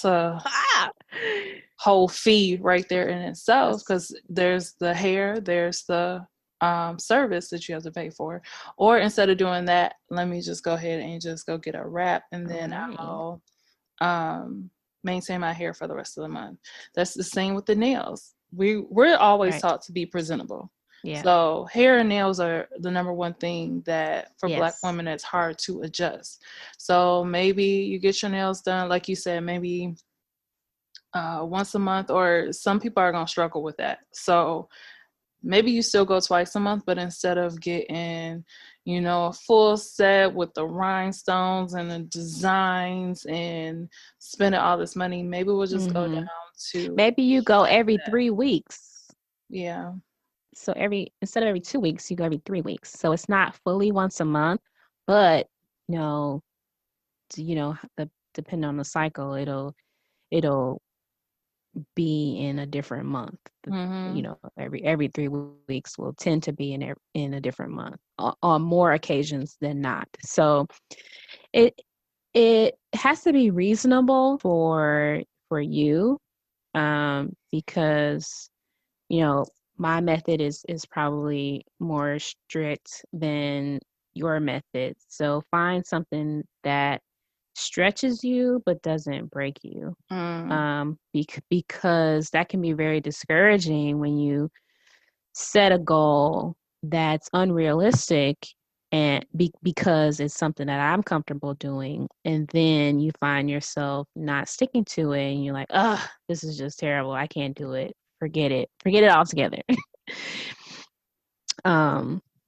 a whole fee right there in itself, because there's the hair, there's the service that you have to pay for. Or instead of doing that, let me just go ahead and just go get a wrap, and then I'll maintain my hair for the rest of the month. That's the same with the nails. We're always taught to be presentable. Yeah. So hair and nails are the number one thing that for Black women it's hard to adjust. So maybe you get your nails done, like you said, maybe once a month, or some people are going to struggle with that. So maybe you still go twice a month, but instead of getting, a full set with the rhinestones and the designs and spending all this money, maybe we'll just go down to... Maybe you go every 3 weeks. Yeah. So instead of every 2 weeks, you go every 3 weeks. So it's not fully once a month, but depending on the cycle, it'll be in a different month. Every 3 weeks will tend to be in a different month on more occasions than not. So it has to be reasonable for you, because my method is probably more strict than your method. So find something that stretches you but doesn't break you. Because that can be very discouraging when you set a goal that's unrealistic, and because it's something that I'm comfortable doing, and then you find yourself not sticking to it, and you're like, this is just terrible, I can't do it, forget it altogether.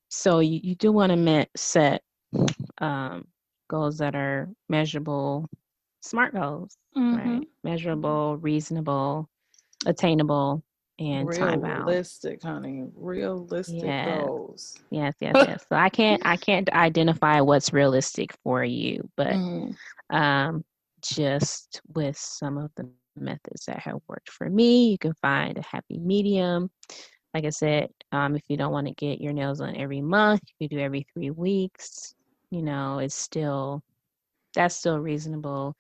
So you do want to set goals that are measurable, smart goals, right? Measurable, reasonable, attainable, and time-bound. Realistic, honey. Realistic goals. Yes. So I can't identify what's realistic for you, but just with some of the methods that have worked for me. You can find a happy medium. Like I said, if you don't want to get your nails done every month, you could do every 3 weeks. That's still reasonable,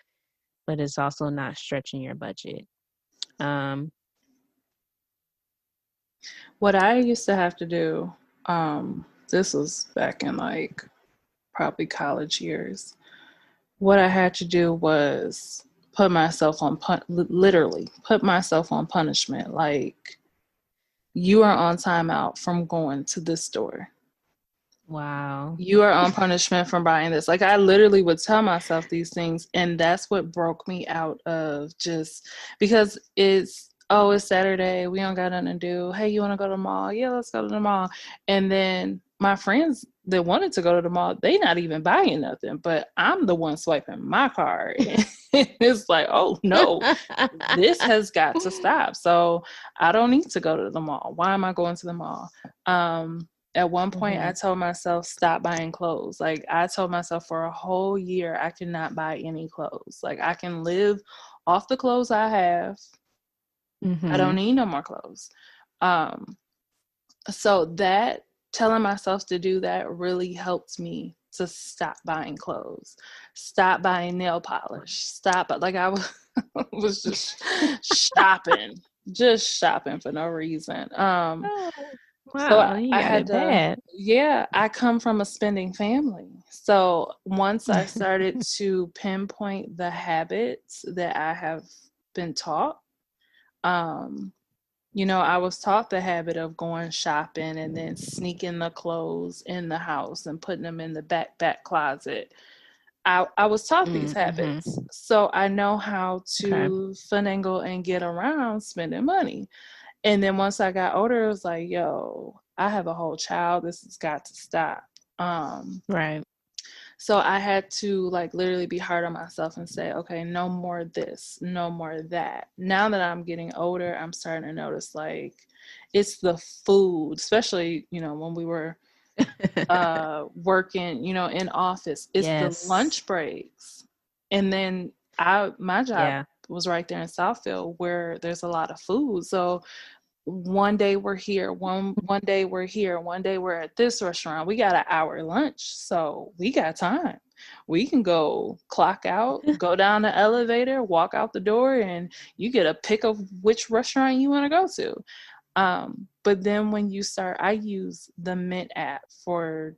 but it's also not stretching your budget. What I used to have to do, this was back in like probably college years. What I had to do was put myself on literally put myself on punishment. Like, you are on timeout from going to this store. Wow. You are on punishment from buying this. Like, I literally would tell myself these things, and that's what broke me out of, just because it's Saturday, we don't got nothing to do. Hey, you want to go to the mall? Yeah, let's go to the mall. And then my friends that wanted to go to the mall, they not even buying nothing, but I'm the one swiping my card. It's like, oh no, this has got to stop. So I don't need to go to the mall. Why am I going to the mall? At one point, I told myself, stop buying clothes. Like, I told myself for a whole year, I cannot buy any clothes. Like, I can live off the clothes I have. I don't need no more clothes. So that, telling myself to do that really helped me to stop buying clothes, stop buying nail polish, stop. Like, I was just shopping for no reason. Oh, So wow, you I got had it bad. I come from a spending family. So once I started to pinpoint the habits that I have been taught, I was taught the habit of going shopping and then sneaking the clothes in the house and putting them in the back closet. I was taught these habits. So I know how to finagle and get around spending money. And then once I got older, it was like, yo, I have a whole child. This has got to stop. Right. So I had to like literally be hard on myself and say, okay, no more this, no more that. Now that I'm getting older, I'm starting to notice like it's the food, especially, when we were working, in office. It's the lunch breaks. And then my job was right there in Southfield where there's a lot of food. So one day we're here, one day we're here, one day we're at this restaurant. We got an hour lunch, so we got time. We can go clock out, go down the elevator, walk out the door, and you get a pick of which restaurant you want to go to. But then when you start, I use the Mint app for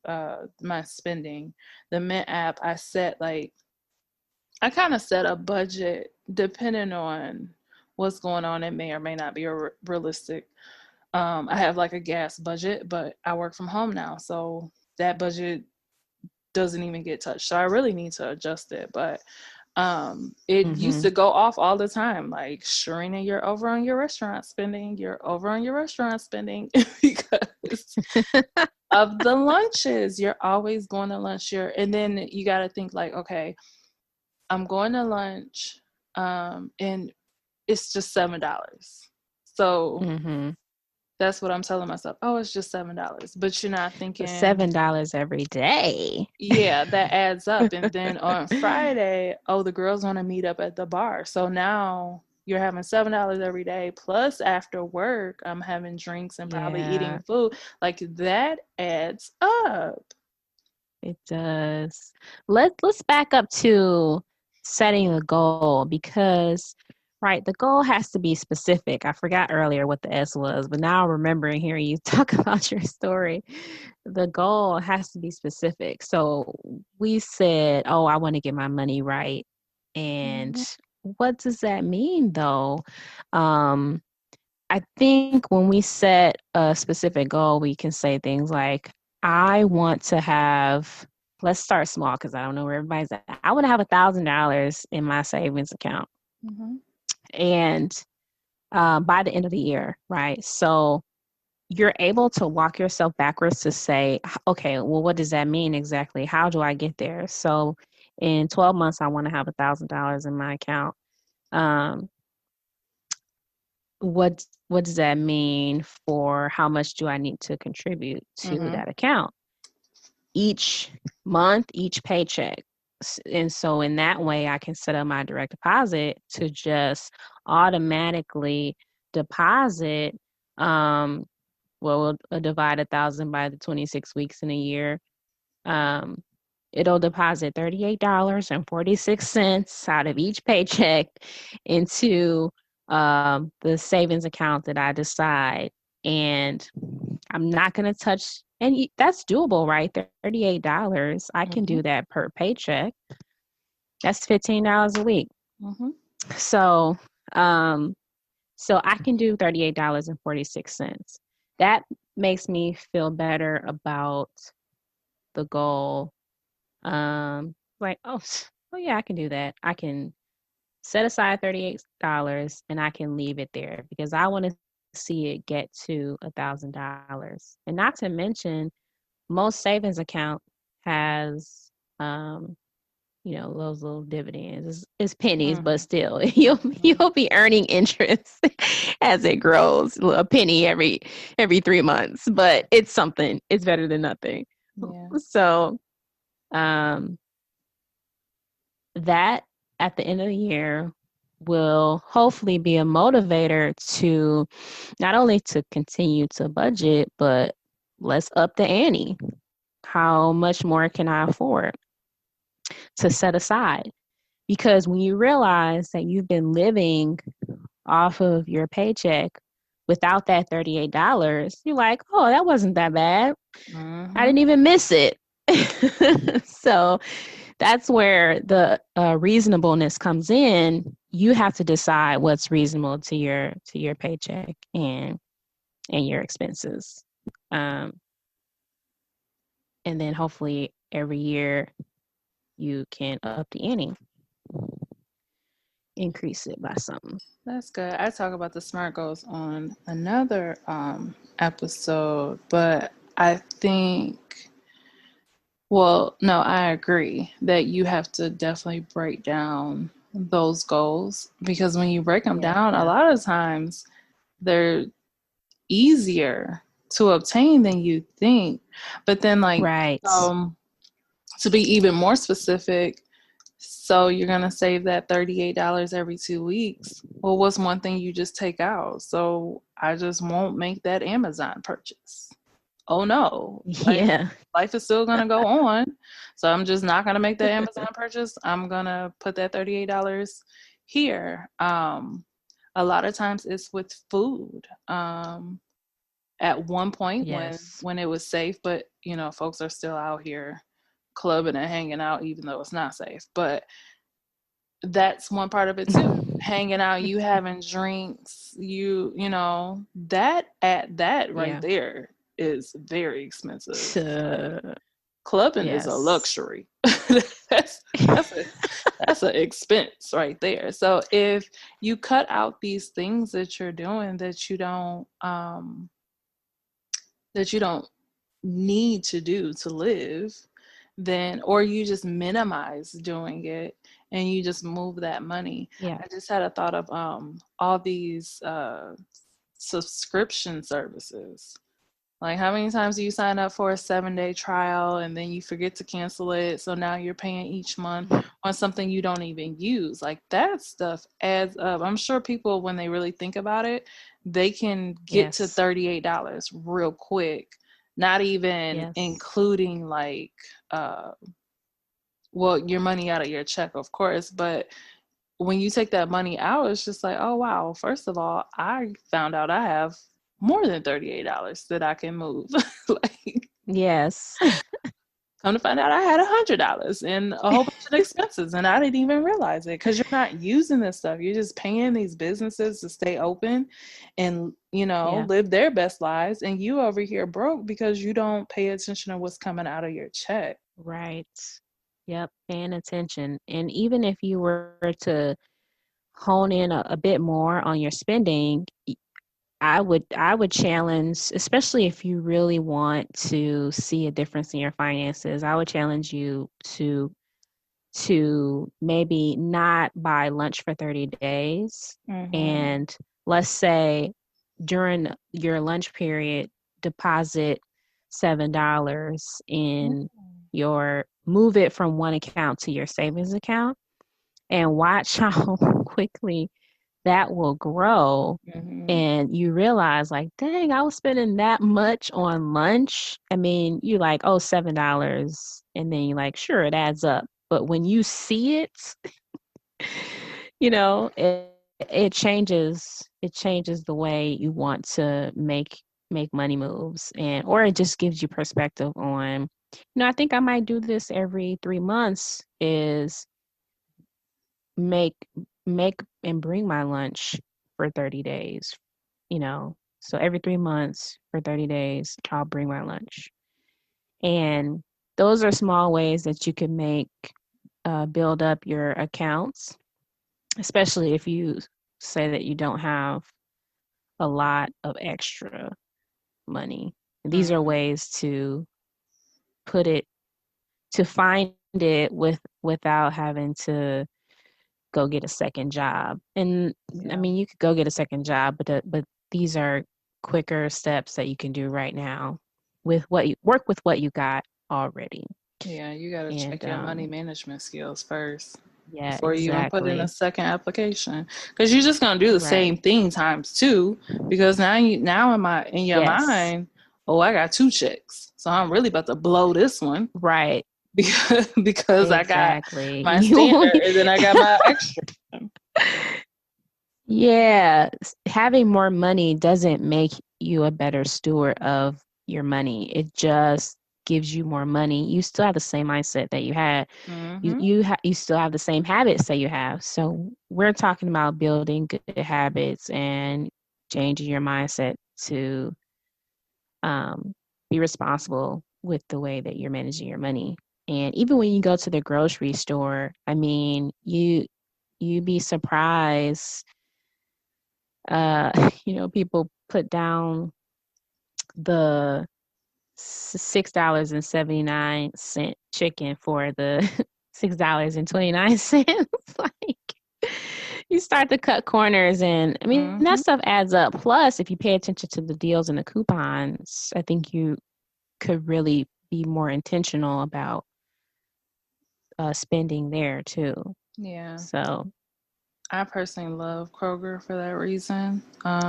my spending. The Mint app, I kind of set a budget depending on what's going on. It may or may not be realistic. I have like a gas budget, but I work from home now, so that budget doesn't even get touched. So I really need to adjust it. But it used to go off all the time. Like, Sharena, you're over on your restaurant spending. You're over on your restaurant spending because of the lunches. You're always going to lunch. And then you got to think like, okay, I'm going to lunch, and it's just $7. So that's what I'm telling myself. Oh, it's just $7. But you're not thinking $7 every day. Yeah, that adds up. And then on Friday, the girls want to meet up at the bar. So now you're having $7 every day. Plus after work, I'm having drinks and probably eating food. Like, that adds up. It does. Let's back up to setting a goal, because right, the goal has to be specific. I forgot earlier what the S was, but now I'm remembering hearing you talk about your story. The goal has to be specific. So we said, oh, I want to get my money right. And what does that mean though? I think when we set a specific goal, we can say things like, I want to have, let's start small because I don't know where everybody's at. I want to have $1,000 in my savings account. And by the end of the year, right? So you're able to walk yourself backwards to say, okay, well, what does that mean exactly? How do I get there? So in 12 months, I want to have $1,000 in my account. What does that mean for how much do I need to contribute to that account each month, each paycheck? And so in that way, I can set up my direct deposit to just automatically deposit. We'll divide 1,000 by the 26 weeks in a year. Um, it'll deposit $38.46 out of each paycheck into the savings account that I decide. And I'm not going to touch, and that's doable, right? $38. I can do that per paycheck. That's $15 a week. So, so I can do $38.46. That makes me feel better about the goal. Like, oh yeah, I can do that. I can set aside $38 and I can leave it there because I want to see it get to $1,000. And not to mention, most savings account has those little dividends. It's pennies, but still, you'll be earning interest as it grows, a penny every 3 months. But it's something. It's better than nothing. Yeah. So, that at the end of the year will hopefully be a motivator to not only to continue to budget, but let's up the ante. How much more can I afford to set aside? Because when you realize that you've been living off of your paycheck without that $38, you're like, oh, that wasn't that bad. I didn't even miss it. So that's where the reasonableness comes in. You have to decide what's reasonable to your paycheck and your expenses. And then hopefully every year you can up the ante, increase it by something. That's good. I talk about the SMART goals on another episode, but I think, well, no, I agree that you have to definitely break down those goals, because when you break them down, a lot of times they're easier to obtain than you think. But then, like, right. To be even more specific, so you're going to save that $38 every 2 weeks. Well, what's one thing you just take out? So I just won't make that Amazon purchase. Oh no. Yeah. Life is still going to go on. So I'm just not going to make that Amazon purchase. I'm going to put that $38 here. A lot of times it's with food. At one point when it was safe, but folks are still out here clubbing and hanging out even though it's not safe. But that's one part of it too. Hanging out, you having drinks, that right there is very expensive. Clubbing is a luxury. that's an expense right there. So if you cut out these things that you're doing that you don't need to do to live, then, or you just minimize doing it and you just move that money. I just had a thought of all these subscription services. Like, how many times do you sign up for a 7-day trial and then you forget to cancel it? So now you're paying each month on something you don't even use. Like, that stuff adds up. I'm sure people, when they really think about it, they can get to $38 real quick. Not even including like, your money out of your check, of course. But when you take that money out, it's just like, oh, wow. First of all, I found out I have more than $38 that I can move. Come to find out I had $100 and a whole bunch of expenses and I didn't even realize it, because you're not using this stuff. You're just paying these businesses to stay open and, live their best lives. And you over here broke because you don't pay attention to what's coming out of your check. Right. Yep. Paying attention. And even if you were to hone in a bit more on your spending, I would challenge, especially if you really want to see a difference in your finances, I would challenge you to maybe not buy lunch for 30 days. And let's say during your lunch period, deposit $7 in move it from one account to your savings account and watch how quickly that will grow. Mm-hmm. And you realize, like, dang, I was spending that much on lunch. I mean, you're like, oh, $7. And then you're like, sure, it adds up. But when you see it, you know, it changes the way you want to make money moves, and or it just gives you perspective on, I think I might do this every 3 months, is make make and bring my lunch for 30 days, so every 3 months for 30 days I'll bring my lunch. And those are small ways that you can make build up your accounts, especially if you say that you don't have a lot of extra money. These are Mm-hmm. ways to put it to find it without having to go get a second job. And I Yeah. mean, you could go get a second job, but these are quicker steps that you can do right now with what you got already. Yeah, you got to And check your money management skills first yeah, before you even put in a exactly. second application, because you're just gonna do the Right. same thing times two. Because now in your Yes. mind, oh, I got two checks, so I'm really about to blow this one Right. because I got Exactly. my You standard only and then I got my extra. Yeah, having more money doesn't make you a better steward of your money. It just gives you more money. You still have the same mindset that you had. You Mm-hmm. you still have the same habits that you have. So we're talking about building good habits and changing your mindset to um, be responsible with the way that you're managing your money. And even when you go to the grocery store, I mean, you'd be surprised. People put down the $6.79 chicken for the $6.29. Like, you start to cut corners, and I mean that Mm-hmm. stuff adds up. Plus, if you pay attention to the deals and the coupons, I think you could really be more intentional about spending there too. Yeah. So I personally love Kroger for that reason.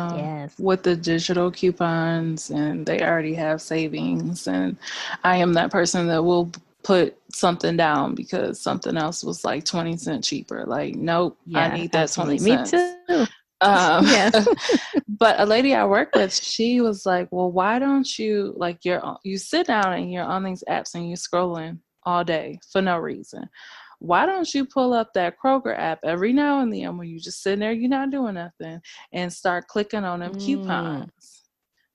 yes. With the digital coupons, and they already have savings, and I am that person that will put something down because something else was like 20 cents cheaper. Like, nope, I Yeah, need that 20 absolutely. Me cents. too. Um, Yes. but a lady I work with, she was like, "Well, why don't you you sit down and you're on these apps and you're scrolling all day for no reason? Why don't you pull up that Kroger app every now and then when you just sitting there, you're not doing nothing, and start clicking on them Mm, coupons?"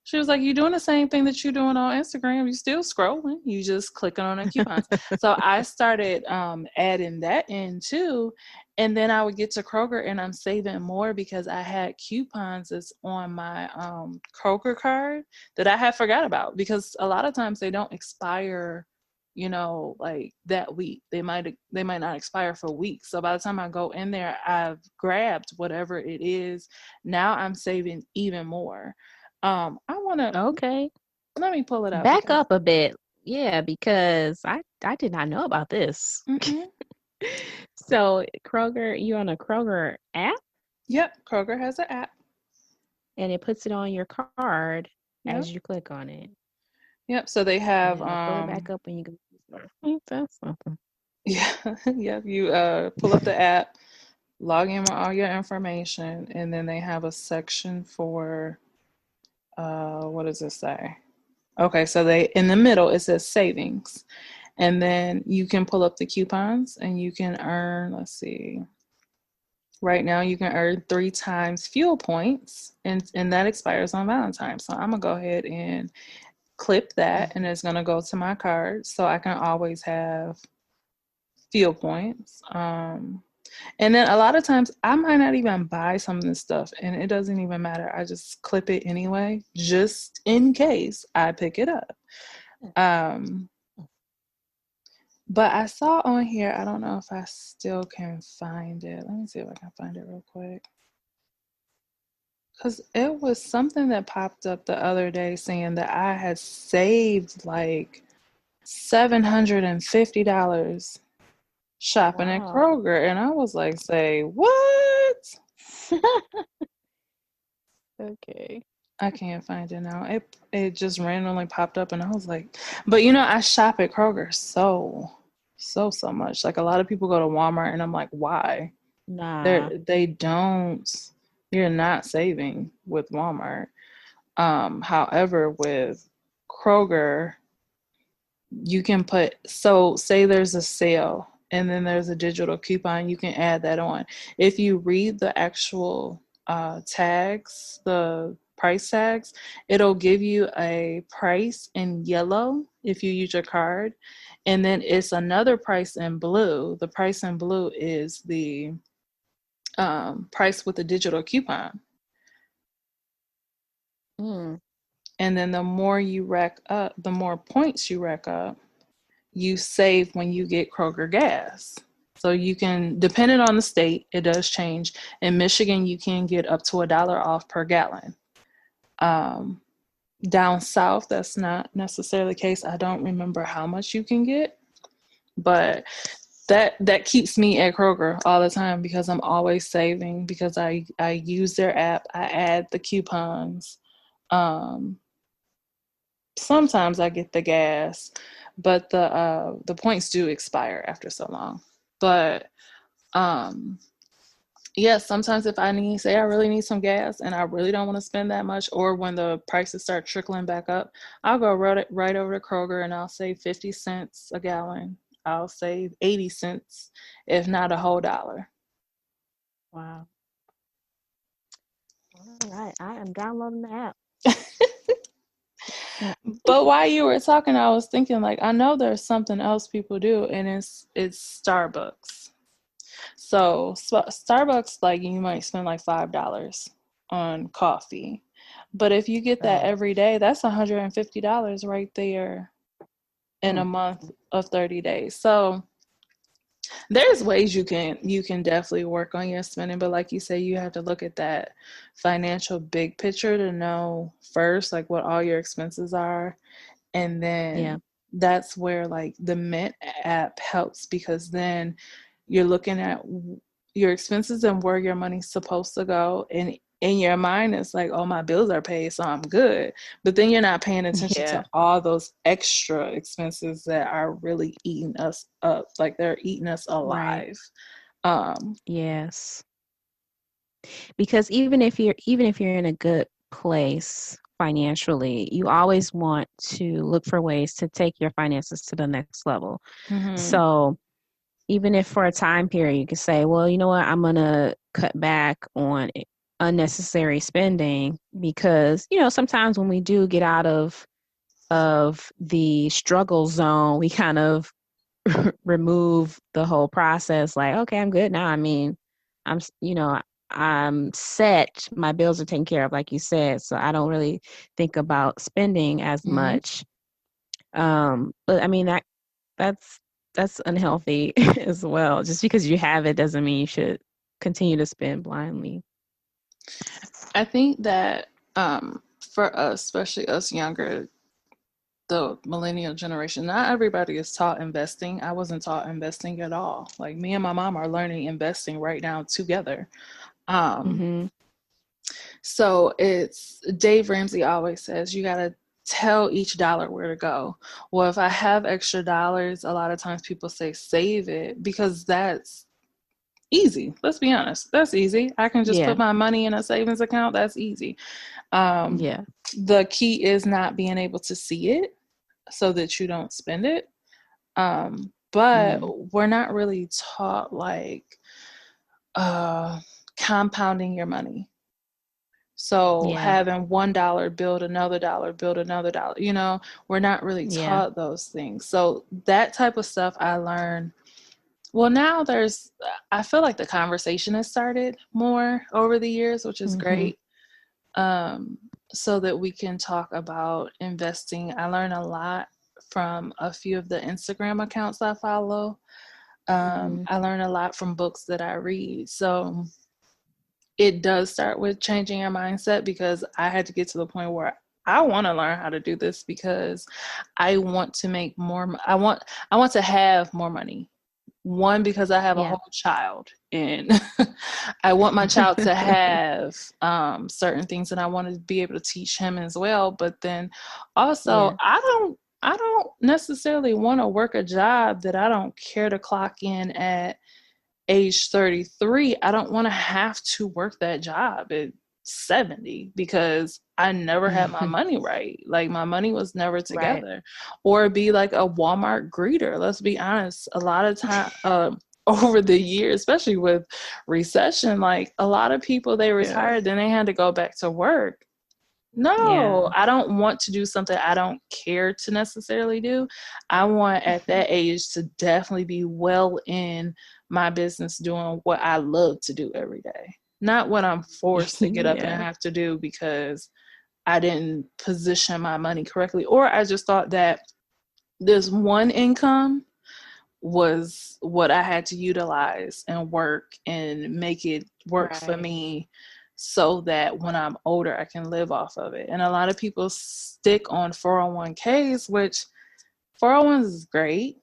She was like, "You're doing the same thing that you're doing on Instagram. You still scrolling. You just clicking on the coupons." So I started adding that in too. And then I would get to Kroger and I'm saving more because I had coupons that's on my Kroger card that I had forgot about, because a lot of times they don't expire, like that week. They might not expire for weeks. So by the time I go in there, I've grabbed whatever it is. Now I'm saving even more. I want to okay. let me pull it up Back because up a bit. Yeah, because I did not know about this. hmm So you on a Kroger app, yep, Kroger has an app. and it puts it on your card Yep. as you click on it, Yep. So they and have then it'll pull it back up when you go to the store. That's something. yeah, yep, you pull up the app, log in with all your information, and then they have a section for what does it say? Okay, so they in the middle it says savings. And then you can pull up the coupons and you can earn, let's see. Right now you can earn 3 times fuel points, and that expires on Valentine's. So I'm gonna go ahead and clip that, and it's gonna go to my card so I can always have fuel points. And then a lot of times I might not even buy some of this stuff and it doesn't even matter. I just clip it anyway, just in case I pick it up. Um, but I saw on here, I don't know if I still can find it. Let me see if I can find it real quick. Because it was something that popped up the other day saying that I had saved like $750 shopping at Wow. Kroger. And I was like, say, what? Okay. I can't find it now. It just randomly popped up and I was like, but you know, I shop at Kroger so much. Like a lot of people go to Walmart and I'm like, why? Nah. They don't, you're not saving with Walmart. However, with Kroger, you can put, so say there's a sale and then there's a digital coupon, you can add that on. If you read the actual tags, the price tags, it'll give you a price in yellow if you use your card, and then it's another price in blue. The price in blue is the price with the digital coupon. Mm. And then the more you rack up, the more points you rack up, you save when you get Kroger gas. So you can, depending on the state, it does change. In Michigan, you can get up to $1 off per gallon. Down south, that's not necessarily the case. I don't remember how much you can get, but that keeps me at Kroger all the time because I'm always saving because I use their app. I add the coupons. Um, Sometimes I get the gas, but the points do expire after so long. But um yeah, sometimes if I need, say I really need some gas and I really don't want to spend that much, or when the prices start trickling back up, I'll go right over to Kroger and I'll save 50 cents a gallon. I'll save 80 cents, if not a whole dollar. Wow. All right. I am downloading the app. Mm. But while you were talking, I was thinking like I know there's something else people do, and it's Starbucks. So Starbucks, like you might spend like $5 on coffee, but if you get that Right. every day, that's $150 right there in a Mm. month of 30 days. So there's ways you can definitely work on your spending, but like you say, you have to look at that financial big picture to know first like what all your expenses are, and Yeah. then that's where like the Mint app helps because then you're looking at your expenses and where your money's supposed to go, and in your mind it's like, oh, my bills are paid so I'm good, but then you're not paying attention to Yeah. all those extra expenses that are really eating us up, like they're eating us Right. alive. um Yes. Because even if you're in a good place financially, you always want to look for ways to take your finances to the next level. mhm So even if for a time period you can say, well, you know what, I'm gonna cut back on unnecessary spending because, sometimes when we do get out of the struggle zone, we kind of remove the whole process like, okay, I'm good now. I mean, I'm set, my bills are taken care of like you said, so I don't really think about spending as mhm much. But I mean, that's that's unhealthy as well. Just because you have it doesn't mean you should continue to spend blindly. I think that for us, especially us younger, the millennial generation, not everybody is taught investing. I wasn't taught investing at all. Like me and my mom are learning investing right now together. Um, Mm-hmm. so it's Dave Ramsey always says you gotta tell each dollar where to go. Well, if I have extra dollars, a lot of times people say save it because that's easy. Let's be honest. That's easy. I can just put Yeah. my money in a savings account. That's easy. Um, Yeah. the key is not being able to see it so that you don't spend it. But Mm. we're not really taught like uh, compounding your money. So Yeah. having $1 build another dollar, build another dollar, we're not really Yeah. taught those things. So that type of stuff I learned. Well, now I feel like the conversation has started more over the years, which is Mm-hmm. great. Um, so that we can talk about investing. I learn a lot from a few of the Instagram accounts I follow. Mm-hmm. I learn a lot from books that I read. So it does start with changing your mindset because I had to get to the point where I want to learn how to do this because I want to make more. I want to have more money. One, because I have a Yeah. whole child, and I want my child to have certain things, and I want to be able to teach him as well. But then also, Yeah. I don't necessarily want to work a job that I don't care to clock in at age 33. I don't want to have to work that job at 70 because I never had my money right. Like my money was never Right. together. Or be like a Walmart greeter. Let's be honest. A lot of time over the years, especially with recession, like a lot of people, they Yeah. retired, then they had to go back to work. Yeah. No, I don't want to do something I don't care to necessarily do. I want at that age to definitely be well in my business doing what I love to do every day. Not what I'm forced to get up and Yeah. have to do because I didn't position my money correctly, or I just thought that this one income was what I had to utilize and work and make it work for Right. me so that when I'm older, I can live off of it. And a lot of people stick on 401ks, which 401s is great.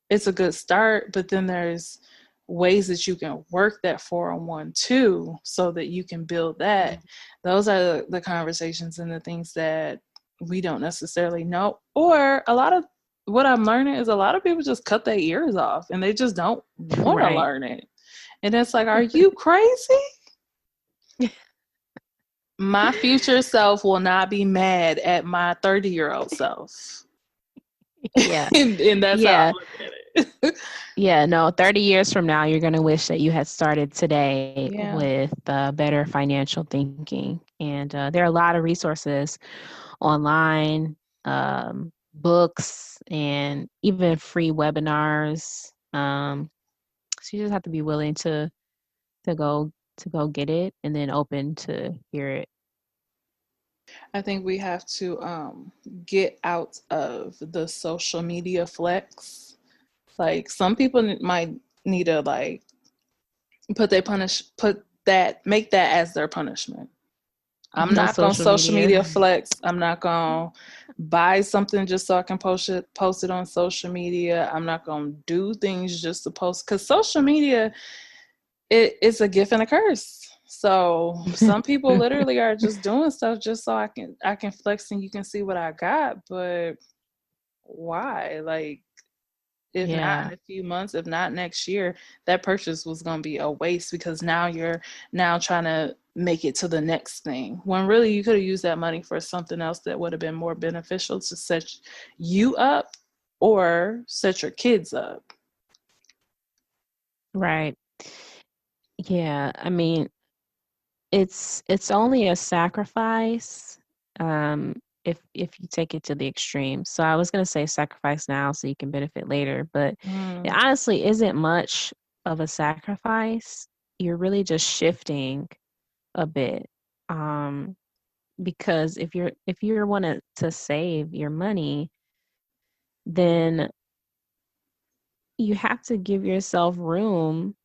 It's a good start, but then there's ways that you can work that 401 too so that you can build that. Those are the conversations and the things that we don't necessarily know. Or a lot of what I'm learning is a lot of people just cut their ears off and they just don't want to Right. learn it. And it's like, are you crazy? My future self will not be mad at my 30-year-old self. Yeah. And that's how I Yeah. look at it. Yeah. No, 30 years from now, you're going to wish that you had started today Yeah. with better financial thinking. And there are a lot of resources online, books, and even free webinars. So you just have to be willing to go to go get it and then open to hear it. I think we have to get out of the social media flex. Like some people might need to like put that make that as their punishment. I'm No not gonna social social media. media flex. I'm not gonna buy something just so I can post it on social media. I'm not gonna do things just to post because social media it's a gift and a curse. So some people literally are just doing stuff just so I can flex and you can see what I got. But why? Like if not Yeah. in a few months, if not next year, that purchase was going to be a waste because now you're now trying to make it to the next thing when really you could have used that money for something else that would have been more beneficial to set you up or set your kids up. Right. Yeah. I mean, it's only a sacrifice if you take it to the extreme. So I was gonna say sacrifice now so you can benefit later, but it Mm, honestly isn't much of a sacrifice. You're really just shifting a bit. Um, because if you want to save your money, then you have to give yourself room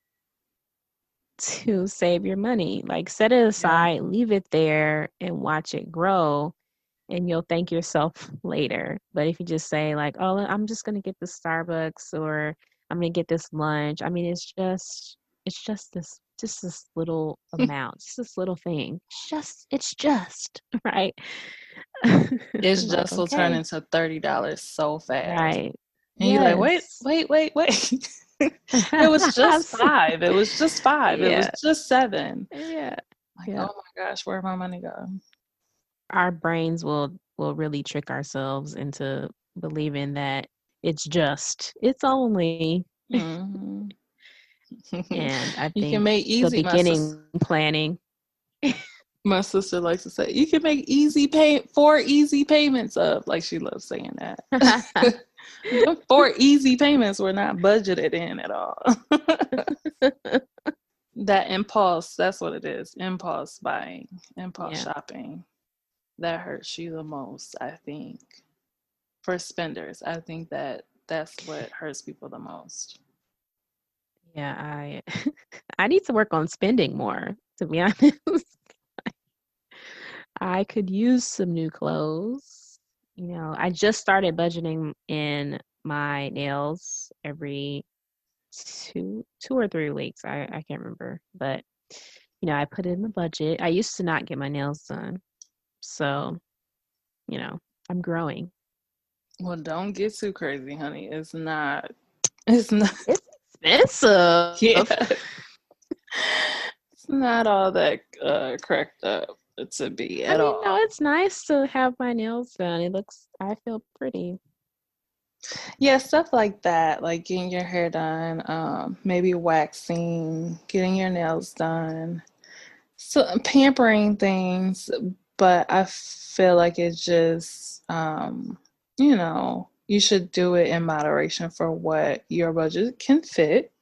to save your money. Like set it yeah. aside, leave it there, and watch it grow, and you'll thank yourself later. But if you just say like, "Oh, I'm just gonna get the Starbucks," or "I'm gonna get this lunch," I mean, it's just this little amount, just this little thing. It's just right. It's Like, just will turn okay, into $30 so fast. right, And you're like, yes. wait. It was just five. It was just five. It was Yeah, just seven. yeah, Like, yeah. oh my gosh, where'd my money go? Our brains will really trick ourselves into believing that it's only, Hmm. and I You can think make the easy. beginning planning. My sister likes to say, you can make four easy payments of. Like she loves saying that. The four easy payments were not budgeted in at all. That impulse, that's what it is. Impulse buying, impulse Yeah, shopping. That hurts you the most, I think. For spenders, I think that that's what hurts people the most. yeah. I I need to work on spending more. To be honest, I could use some new clothes. I just started budgeting in my nails every two or 3 weeks. I can't remember, but I put in the budget. I used to not get my nails done, so you know, I'm growing. Well, don't get too crazy, honey. It's not, It's expensive. yeah, it's not all that cracked up to be I at mean, no, all. it's nice to have my nails done. I feel pretty. Yeah, stuff like that, like getting your hair done, maybe waxing, getting your nails done. So pampering things, but I feel like it's just, you should do it in moderation for what your budget can fit.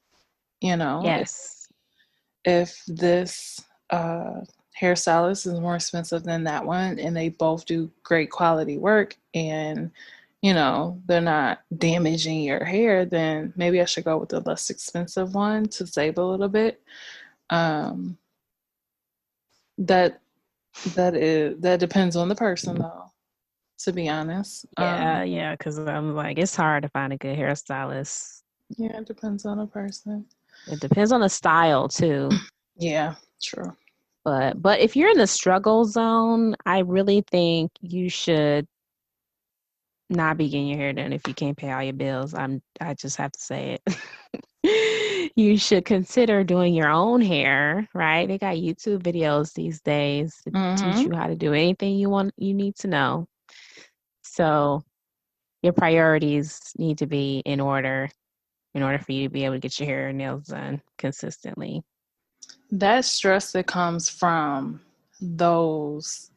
If, Yes. if this hairstylist is more expensive than that one, and they both do great quality work, and they're not damaging your hair, then maybe I should go with the less expensive one to save a little bit. Um, that that depends on the person, though, to be honest. Yeah, because I'm like, it's hard to find a good hairstylist. Yeah, it depends on the person. It depends on the style too. Yeah, true. But if you're in the struggle zone, I really think you should not be getting your hair done if you can't pay all your bills. I just have to say it. You should consider doing your own hair, right? They got YouTube videos these days to teach Mm-hmm. you how to do anything you need to know. So your priorities need to be in order for you to be able to get your hair and nails done consistently. That stress that comes from those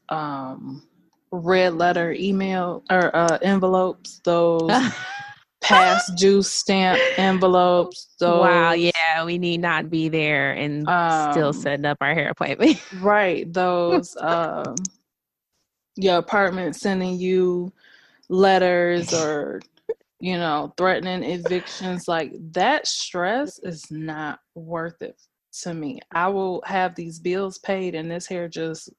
red letter email or envelopes, those past due stamp envelopes, Wow, those yeah, we need not be there and still um setting up our hair appointment. right, those your apartment sending you letters or threatening evictions. Like, that stress is not worth it to me. I will have these bills paid and this hair just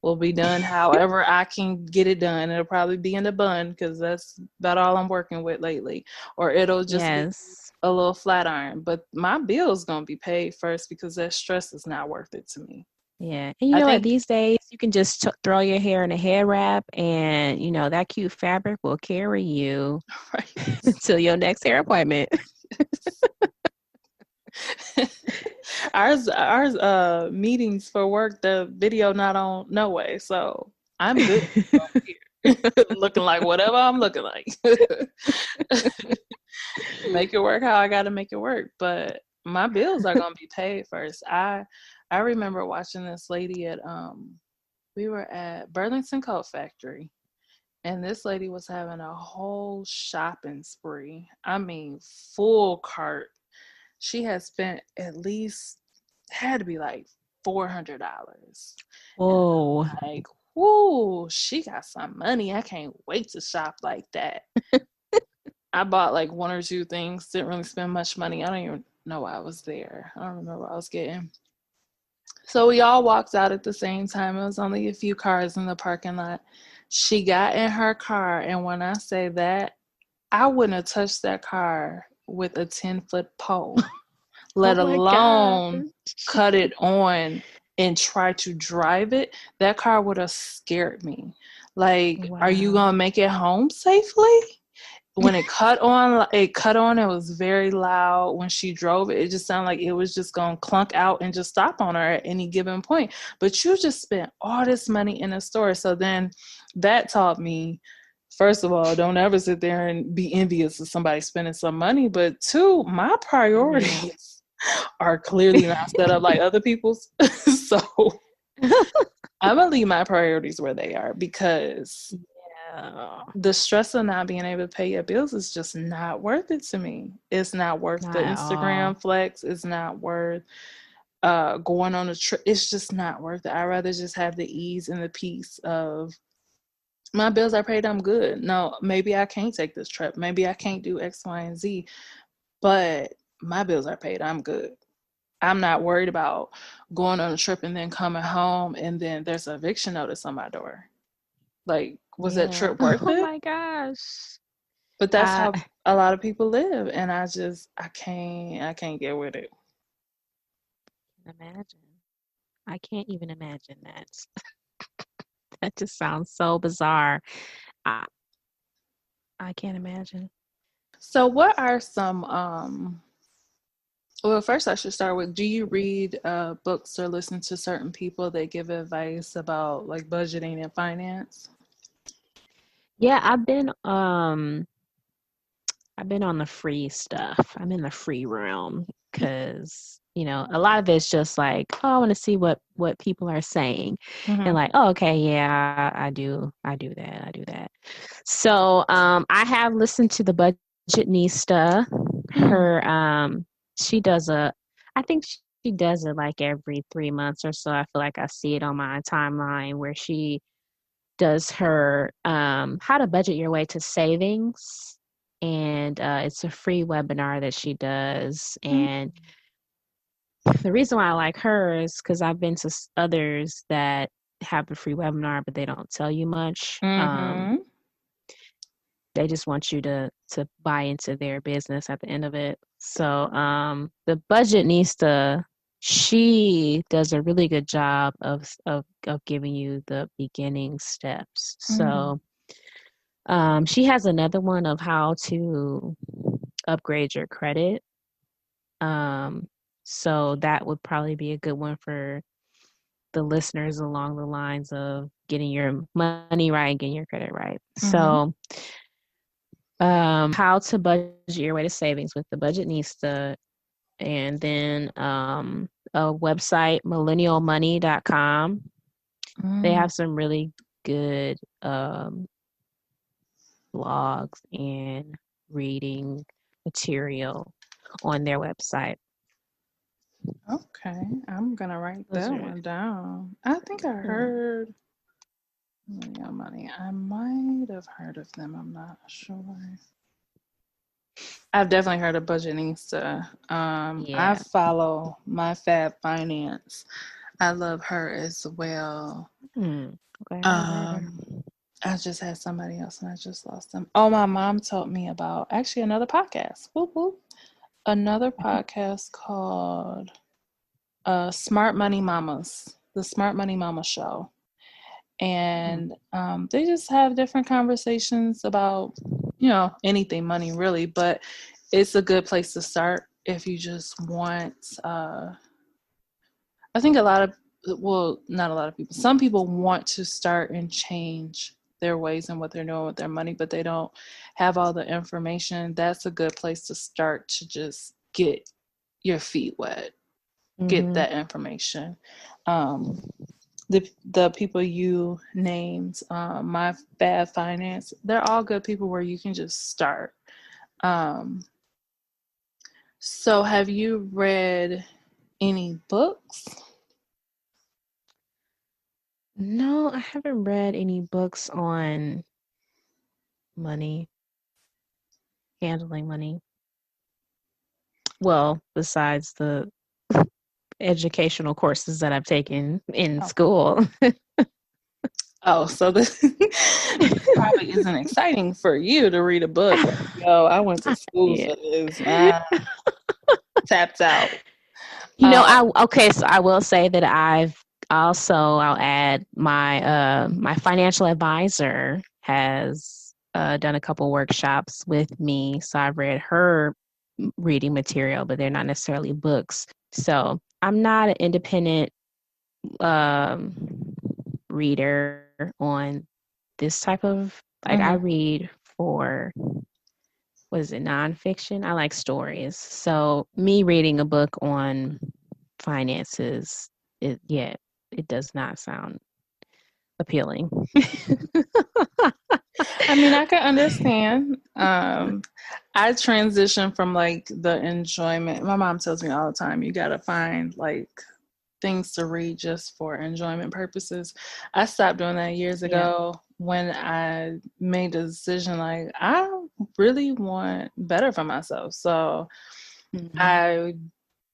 will be done however I can get it done. It'll probably be in a bun because that's about all I'm working with lately. Or it'll just be Yes. a little flat iron. But my bill's going to be paid first because that stress is not worth it to me. Yeah. And you I know what? think, These days, you can just throw your hair in a hair wrap, and that cute fabric will carry you right. to your next hair appointment. Ours meetings for work, the video not on no way, so I'm good over here. Looking like whatever I'm looking like. Make it work how I gotta make it work, but my bills are gonna be paid first. I remember watching this lady at we were at Burlington Coat Factory, and this lady was having a whole shopping spree. I mean, full cart. She had spent at least, had to be like $400. And Whoa. I'm like, whoo, she got some money. I can't wait to shop like that. I bought like one or two things, didn't really spend much money. I don't even know why I was there. I don't remember what I was getting. So we all walked out at the same time. It was only a few cars in the parking lot. She got in her car, and when I say that, I wouldn't have touched that car with a 10-foot pole, Oh let my God. alone cut it on and try to drive it. That car would have scared me. Like, are you Wow. gonna make it home safely? When it cut on, it was very loud. When she drove it, it just sounded like it was just gonna clunk out and just stop on her at any given point. But you just spent all this money in a store. So then that taught me, first of all, don't ever sit there and be envious of somebody spending some money. But two, my Yeah. priorities are clearly not set up like other people's. So I'm gonna leave my priorities where they are, because Yeah. the stress of not being able to pay your bills is just not worth it to me. It's not worth the Not at all. Instagram flex. It's not worth going on a trip. It's just not worth it. I'd rather just have the ease and the peace of, my bills are paid, I'm good. No, maybe I can't take this trip. Maybe I can't do X, Y, and Z, but my bills are paid, I'm good. I'm not worried about going on a trip and then coming home and then there's an eviction notice on my door. Like, was that Yeah. trip worth Oh it? my gosh. But that's I how a lot of people live, and I can't get with it. can imagine. I can't even imagine that. That just sounds so bizarre. I I can't imagine. So what are some well, first I should start with, do you read books or listen to certain people that give advice about like budgeting and finance? Yeah, I've been on the free stuff. I'm in the free realm because, a lot of it's just like, oh, I want to see what people are saying. And Mm-hmm. like, oh, okay, yeah, I do that. So, I have listened to the Budgetnista. Mm. Her she does I think she does it like every 3 months or so. I feel like I see it on my timeline where she does her how to budget your way to savings, and it's a free webinar that she does. And the reason why I like her is because I've been to others that have the free webinar but they don't tell you much. Mm-hmm. They just want you to buy into their business at the end of it. So the budget needs to she does a really good job of giving you the beginning steps. Mm-hmm. So she has another one of how to upgrade your credit. Um, so that would probably be a good one for the listeners along the lines of getting your money right, getting your credit right. Mm-hmm. So, how to budget your way to savings with the budget needs to, and then a website, millennialmoney.com. They Mm. have some really good blogs and reading material on their website. Okay, I'm gonna write Those that are one down. I think I yeah. heard Money Money. I might have heard of them. I'm not sure. I've definitely heard of Budgetnista. I Yeah. follow My Fab Finance. I love her as well. Hmm. Okay, I haven't heard her. Um, I just had somebody else and I just lost them. Oh, my mom told me about actually another podcast. Whoop, whoop. Another podcast called Smart Money Mamas, the Smart Money Mama Show. Hmm. And they just have different conversations about, anything money really, but it's a good place to start if you just want, I think not a lot of people, some people want to start and change their ways and what they're doing with their money, but they don't have all the information. That's a good place to start to just get your feet wet, get Mm-hmm. that information. Um, the people you named, My Bad Finance, they're all good people where you can just start. Um, so have you read any books? No, I haven't read any books on money, handling money. Well, besides the educational courses that I've taken in Oh, school. so this probably isn't exciting for you to read a book. Like, yo, I went to school Yeah. for this. Tapped out. Okay, so I will say that I'll add my financial advisor has done a couple workshops with me. So I've read her reading material, but they're not necessarily books. So I'm not an independent um, reader on this type of like I Mm-hmm. read for what is it, nonfiction? I like stories. So me reading a book on finances, it does not sound appealing. I mean, I can understand. I transitioned from like the enjoyment. My mom tells me all the time, you gotta find like things to read just for enjoyment purposes. I stopped doing that years Yeah. ago when I made the decision like I really want better for myself. So Mhm. I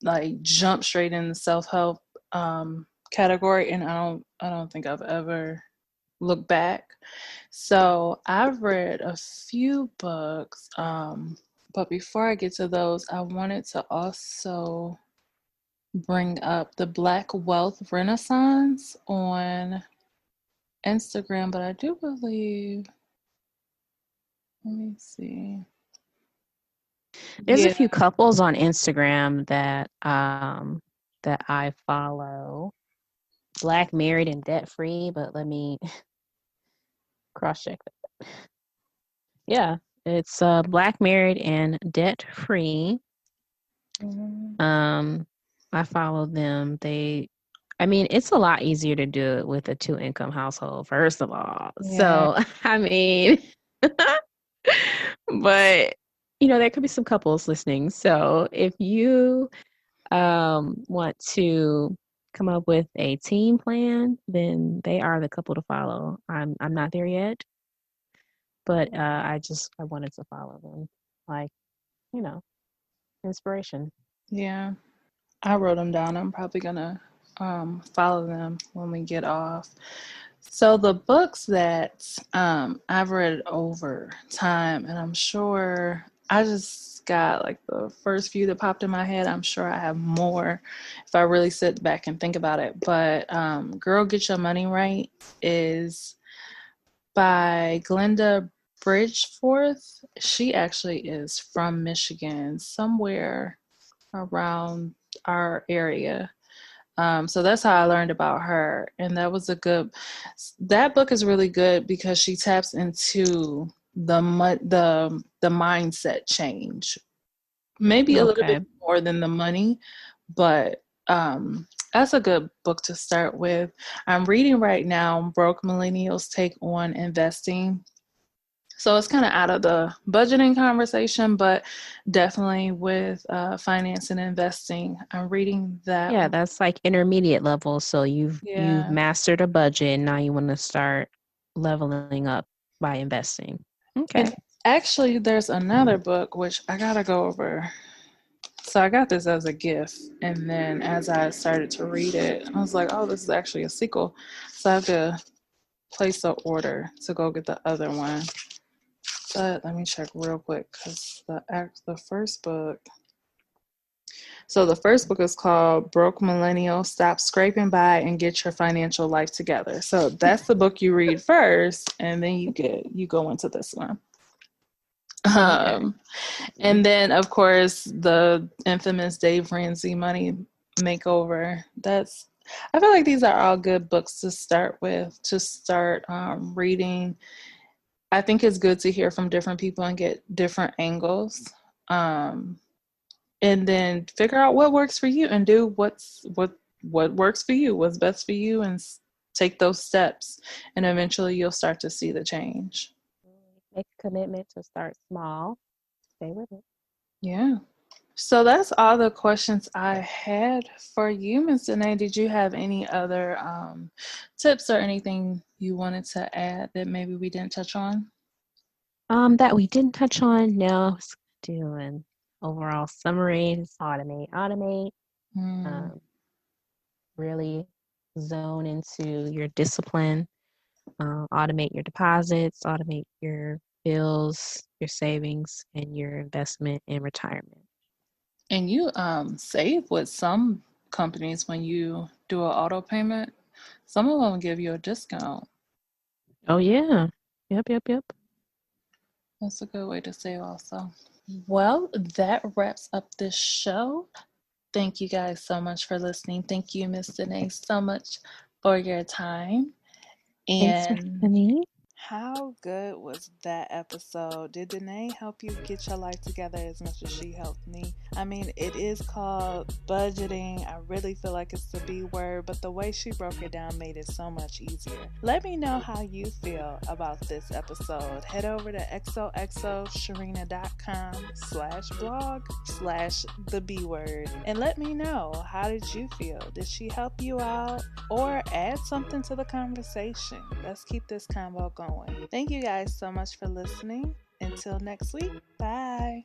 like jump straight in the self-help category, and I don't think I've ever looked back. So I've read a few books, but before I get to those, I wanted to also bring up the Black Wealth Renaissance on Instagram, but I do believe, let me see. There's a Yeah. few couples on Instagram that I follow. Black, married, and debt free, but let me cross check that. Yeah, it's black, married, and debt free. Mhm. Um, I follow them. I mean, it's a lot easier to do it with a two income household, first of all. Yeah. So, I mean, but there could be some couples listening. So, if you want to come up with a team plan, then they are the couple to follow. I'm not there yet, but I wanted to follow them, like you know, inspiration. Yeah. I wrote them down. I'm probably gonna follow them when we get off. So the books that I've read over time, and I'm sure I just got like the first few that popped in my head. I'm sure I have more if I really sit back and think about it. But Girl Get Your Money Right is by Glenda Bridgeforth. She actually is from Michigan, somewhere around our area. So that's how I learned about her, and that book is really good because she taps into the mindset change, maybe a little bit Okay. more than the money, but that's a good book to start with. I'm reading right now Broke Millennials Take on Investing. So it's kind of out of the budgeting conversation, but definitely with finance and investing. I'm reading that Yeah, one. that's like intermediate level. So you've Yeah. mastered a budget, and now you want to start leveling up by investing. Okay. And actually, there's another book which I gotta go over. So I got this as a gift, and then as I started to read it, I was like, "Oh, this is actually a sequel." So I have to place an order to go get the other one. But let me check real quick because the first book. So the first book is called Broke Millennial: Stop Scraping By and Get Your Financial Life Together. So that's the book you read first, and then you go into this one. Okay. Um, and then of course the infamous Dave Ramsey Money Makeover. I feel like these are all good books to start with, to start reading. I think it's good to hear from different people and get different angles. Um, and then figure out what works for you and do what works for you, what's best for you, and take those steps, and eventually you'll start to see the change. Make a commitment to start small. Stay with it. Yeah. So that's all the questions I had for you, Ms. Danae. Did you have any other tips or anything you wanted to add that maybe we didn't touch on? That we didn't touch on. No, let's do an overall summary. Just automate, automate. Mm. Um, really zone into your discipline. Automate your deposits. Automate your bills, your savings, and your investment in retirement. And you save with some companies when you do an auto payment. Some of them give you a discount. Oh yeah. Yep, yep, yep. That's a good way to save also. Well, that wraps up this show. Thank you guys so much for listening. Thank you, Miss Danae, so much for your time. Thanks for And having me. how good was that episode? Did Danae help you get your life together as much as she helped me? I mean, it is called budgeting. I really feel like it's the B word, but the way she broke it down made it so much easier. Let me know how you feel about this episode. Head over to xoxosharena.com/blog/the B word and let me know, how did you feel? Did she help you out or add something to the conversation? Let's keep this convo going. Thank you guys so much for listening. Until next week, bye.